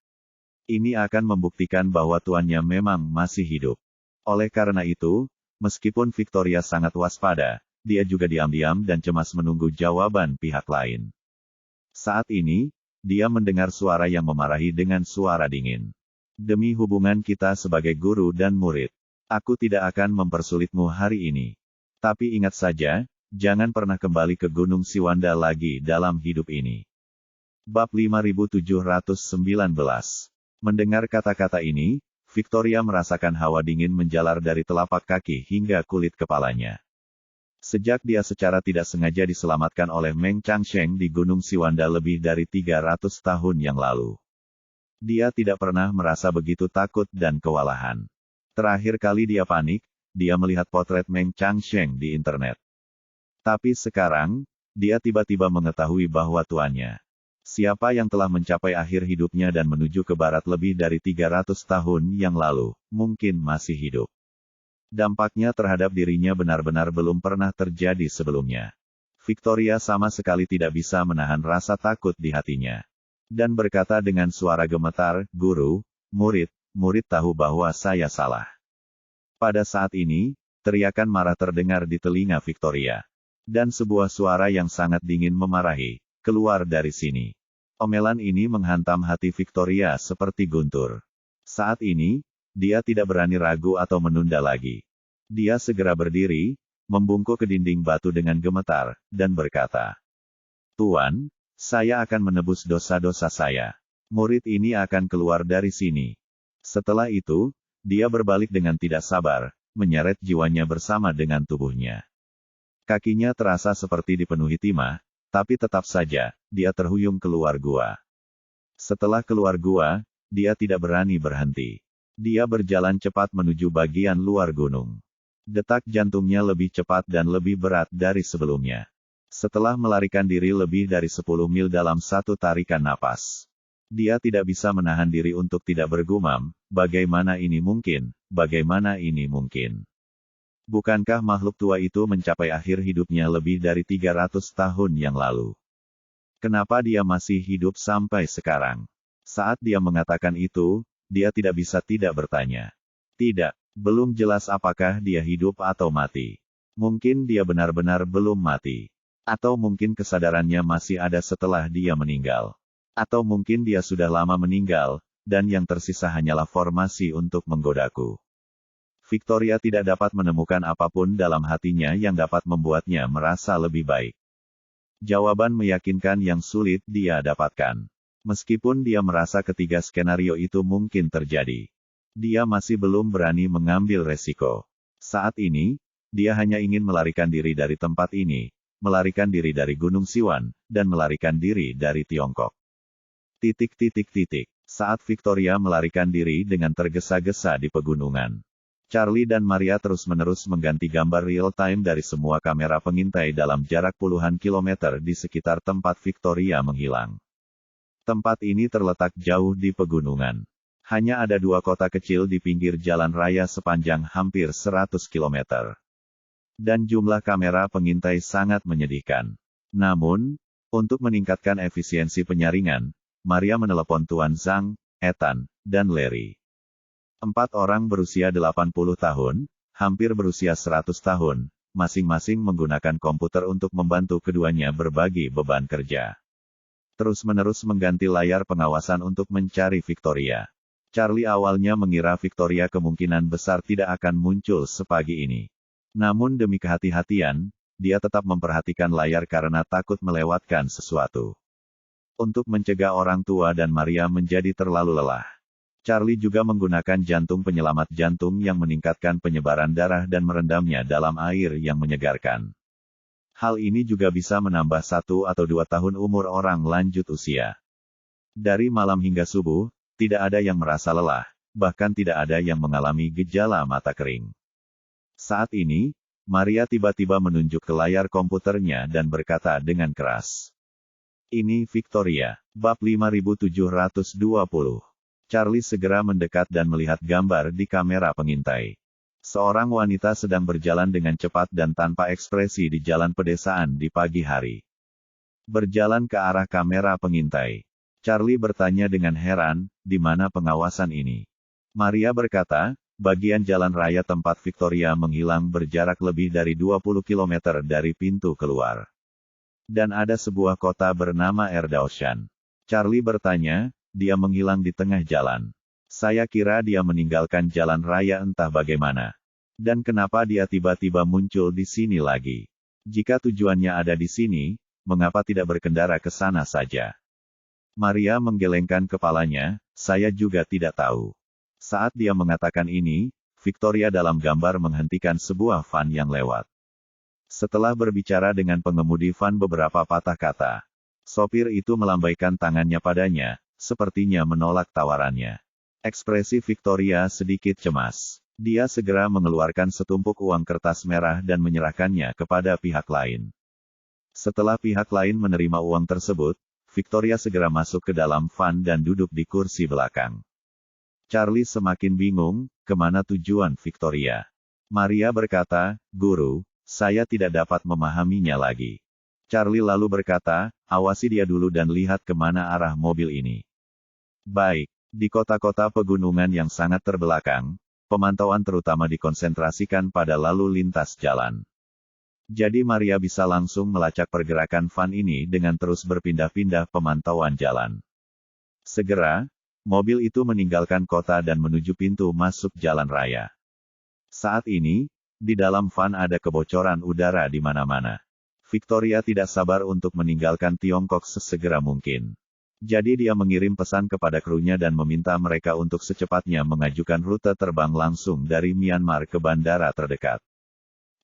Ini akan membuktikan bahwa tuannya memang masih hidup. Oleh karena itu, meskipun Victoria sangat waspada, dia juga diam-diam dan cemas menunggu jawaban pihak lain. Saat ini, dia mendengar suara yang memarahi dengan suara dingin. Demi hubungan kita sebagai guru dan murid, aku tidak akan mempersulitmu hari ini. Tapi ingat saja, jangan pernah kembali ke Gunung Siwanda lagi dalam hidup ini. Bab 5719. Mendengar kata-kata ini, Victoria merasakan hawa dingin menjalar dari telapak kaki hingga kulit kepalanya. Sejak dia secara tidak sengaja diselamatkan oleh Meng Changsheng di Gunung Siwanda lebih dari 300 tahun yang lalu, dia tidak pernah merasa begitu takut dan kewalahan. Terakhir kali dia panik, dia melihat potret Meng Changsheng di internet. Tapi sekarang, dia tiba-tiba mengetahui bahwa tuannya, siapa yang telah mencapai akhir hidupnya dan menuju ke barat lebih dari 300 tahun yang lalu, mungkin masih hidup. Dampaknya terhadap dirinya benar-benar belum pernah terjadi sebelumnya. Victoria sama sekali tidak bisa menahan rasa takut di hatinya. Dan berkata dengan suara gemetar, Guru, murid tahu bahwa saya salah. Pada saat ini, teriakan marah terdengar di telinga Victoria. Dan sebuah suara yang sangat dingin memarahi, keluar dari sini. Omelan ini menghantam hati Victoria seperti guntur. Saat ini, dia tidak berani ragu atau menunda lagi. Dia segera berdiri, membungkuk ke dinding batu dengan gemetar, dan berkata, Tuan, saya akan menebus dosa-dosa saya. Murid ini akan keluar dari sini. Setelah itu, dia berbalik dengan tidak sabar, menyeret jiwanya bersama dengan tubuhnya. Kakinya terasa seperti dipenuhi timah, tapi tetap saja, dia terhuyung keluar gua. Setelah keluar gua, dia tidak berani berhenti. Dia berjalan cepat menuju bagian luar gunung. Detak jantungnya lebih cepat dan lebih berat dari sebelumnya. Setelah melarikan diri lebih dari 10 mil dalam satu tarikan napas, dia tidak bisa menahan diri untuk tidak bergumam, bagaimana ini mungkin, bagaimana ini mungkin. Bukankah makhluk tua itu mencapai akhir hidupnya lebih dari 300 tahun yang lalu? Kenapa dia masih hidup sampai sekarang? Saat dia mengatakan itu, dia tidak bisa tidak bertanya. Tidak, belum jelas apakah dia hidup atau mati. Mungkin dia benar-benar belum mati. Atau mungkin kesadarannya masih ada setelah dia meninggal. Atau mungkin dia sudah lama meninggal, dan yang tersisa hanyalah formasi untuk menggodaku. Victoria tidak dapat menemukan apapun dalam hatinya yang dapat membuatnya merasa lebih baik. Jawaban meyakinkan yang sulit dia dapatkan. Meskipun dia merasa ketiga skenario itu mungkin terjadi, dia masih belum berani mengambil resiko. Saat ini, dia hanya ingin melarikan diri dari tempat ini, melarikan diri dari Gunung Siwan, dan melarikan diri dari Tiongkok. Saat Victoria melarikan diri dengan tergesa-gesa di pegunungan, Charlie dan Maria terus-menerus mengganti gambar real-time dari semua kamera pengintai dalam jarak puluhan kilometer di sekitar tempat Victoria menghilang. Tempat ini terletak jauh di pegunungan. Hanya ada dua kota kecil di pinggir jalan raya sepanjang hampir 100 km. Dan jumlah kamera pengintai sangat menyedihkan. Namun, untuk meningkatkan efisiensi penyaringan, Maria menelepon Tuan Zhang, Ethan, dan Larry. 4 orang berusia 80 tahun, hampir berusia 100 tahun, masing-masing menggunakan komputer untuk membantu keduanya berbagi beban kerja. Terus-menerus mengganti layar pengawasan untuk mencari Victoria. Charlie awalnya mengira Victoria kemungkinan besar tidak akan muncul sepagi ini. Namun demi kehati-hatian, dia tetap memperhatikan layar karena takut melewatkan sesuatu. Untuk mencegah orang tua dan Maria menjadi terlalu lelah, Charlie juga menggunakan jantung penyelamat jantung yang meningkatkan penyebaran darah dan merendamnya dalam air yang menyegarkan. Hal ini juga bisa menambah 1 atau 2 tahun umur orang lanjut usia. Dari malam hingga subuh, tidak ada yang merasa lelah, bahkan tidak ada yang mengalami gejala mata kering. Saat ini, Maria tiba-tiba menunjuk ke layar komputernya dan berkata dengan keras. Ini Victoria, bab 5720. Charlie segera mendekat dan melihat gambar di kamera pengintai. Seorang wanita sedang berjalan dengan cepat dan tanpa ekspresi di jalan pedesaan di pagi hari. Berjalan ke arah kamera pengintai. Charlie bertanya dengan heran, di mana pengawasan ini? Maria berkata, bagian jalan raya tempat Victoria menghilang berjarak lebih dari 20 km dari pintu keluar. Dan ada sebuah kota bernama Erdaoshan. Charlie bertanya, dia menghilang di tengah jalan. Saya kira dia meninggalkan jalan raya entah bagaimana. Dan kenapa dia tiba-tiba muncul di sini lagi? Jika tujuannya ada di sini, mengapa tidak berkendara ke sana saja? Maria menggelengkan kepalanya, saya juga tidak tahu. Saat dia mengatakan ini, Victoria dalam gambar menghentikan sebuah van yang lewat. Setelah berbicara dengan pengemudi van beberapa patah kata, sopir itu melambaikan tangannya padanya, sepertinya menolak tawarannya. Ekspresi Victoria sedikit cemas. Dia segera mengeluarkan setumpuk uang kertas merah dan menyerahkannya kepada pihak lain. Setelah pihak lain menerima uang tersebut, Victoria segera masuk ke dalam van dan duduk di kursi belakang. Charlie semakin bingung, kemana tujuan Victoria? Maria berkata, Guru, saya tidak dapat memahaminya lagi. Charlie lalu berkata, awasi dia dulu dan lihat kemana arah mobil ini. Baik, di kota-kota pegunungan yang sangat terbelakang, pemantauan terutama dikonsentrasikan pada lalu lintas jalan. Jadi Maria bisa langsung melacak pergerakan van ini dengan terus berpindah-pindah pemantauan jalan. Segera, mobil itu meninggalkan kota dan menuju pintu masuk jalan raya. Saat ini, di dalam van ada kebocoran udara di mana-mana. Victoria tidak sabar untuk meninggalkan Tiongkok sesegera mungkin. Jadi dia mengirim pesan kepada krunya dan meminta mereka untuk secepatnya mengajukan rute terbang langsung dari Myanmar ke bandara terdekat.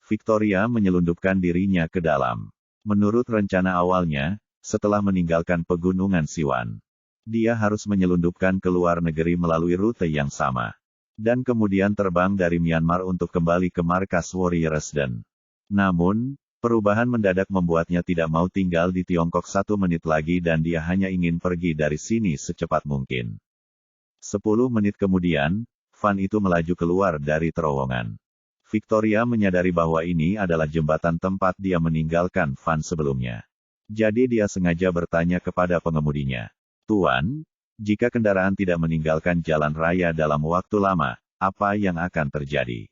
Victoria menyelundupkan dirinya ke dalam. Menurut rencana awalnya, setelah meninggalkan pegunungan Siwan, dia harus menyelundupkan ke luar negeri melalui rute yang sama. Dan kemudian terbang dari Myanmar untuk kembali ke markas Warrior Resident. Namun, perubahan mendadak membuatnya tidak mau tinggal di Tiongkok 1 menit lagi dan dia hanya ingin pergi dari sini secepat mungkin. 10 menit kemudian, van itu melaju keluar dari terowongan. Victoria menyadari bahwa ini adalah jembatan tempat dia meninggalkan van sebelumnya. Jadi dia sengaja bertanya kepada pengemudinya. Tuan, jika kendaraan tidak meninggalkan jalan raya dalam waktu lama, apa yang akan terjadi?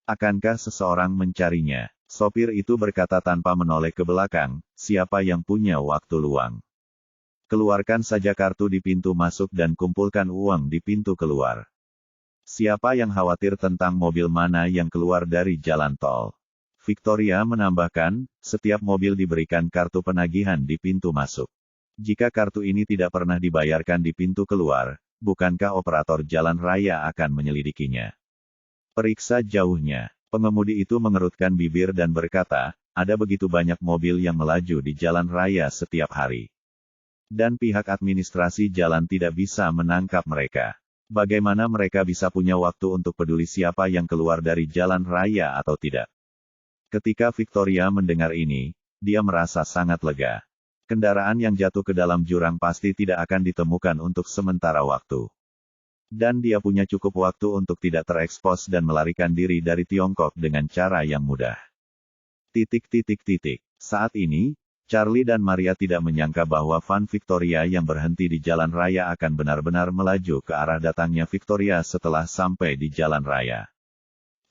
Akankah seseorang mencarinya? Sopir itu berkata tanpa menoleh ke belakang, siapa yang punya waktu luang? Keluarkan saja kartu di pintu masuk dan kumpulkan uang di pintu keluar. Siapa yang khawatir tentang mobil mana yang keluar dari jalan tol? Victoria menambahkan, setiap mobil diberikan kartu penagihan di pintu masuk. Jika kartu ini tidak pernah dibayarkan di pintu keluar, bukankah operator jalan raya akan menyelidikinya? Periksa jauhnya. Pengemudi itu mengerutkan bibir dan berkata, ada begitu banyak mobil yang melaju di jalan raya setiap hari. Dan pihak administrasi jalan tidak bisa menangkap mereka. Bagaimana mereka bisa punya waktu untuk peduli siapa yang keluar dari jalan raya atau tidak? Ketika Victoria mendengar ini, dia merasa sangat lega. Kendaraan yang jatuh ke dalam jurang pasti tidak akan ditemukan untuk sementara waktu. Dan dia punya cukup waktu untuk tidak terekspos dan melarikan diri dari Tiongkok dengan cara yang mudah. Saat ini, Charlie dan Maria tidak menyangka bahwa van Victoria yang berhenti di jalan raya akan benar-benar melaju ke arah datangnya Victoria setelah sampai di jalan raya.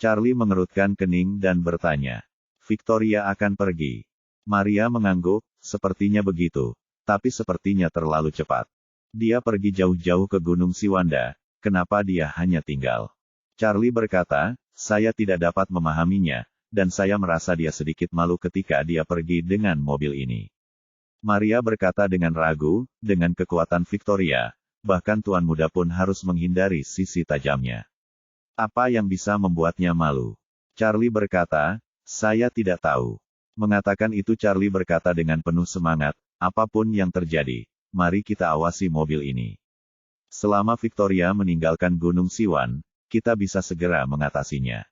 Charlie mengerutkan kening dan bertanya, Victoria akan pergi. Maria mengangguk, sepertinya begitu, tapi sepertinya terlalu cepat. Dia pergi jauh-jauh ke Gunung Siwanda. Kenapa dia hanya tinggal? Charlie berkata, saya tidak dapat memahaminya, dan saya merasa dia sedikit malu ketika dia pergi dengan mobil ini. Maria berkata dengan ragu, dengan kekuatan Victoria, bahkan tuan muda pun harus menghindari sisi tajamnya. Apa yang bisa membuatnya malu? Charlie berkata, saya tidak tahu. Mengatakan itu Charlie berkata dengan penuh semangat, apapun yang terjadi, mari kita awasi mobil ini. Selama Victoria meninggalkan Gunung Siwan, kita bisa segera mengatasinya.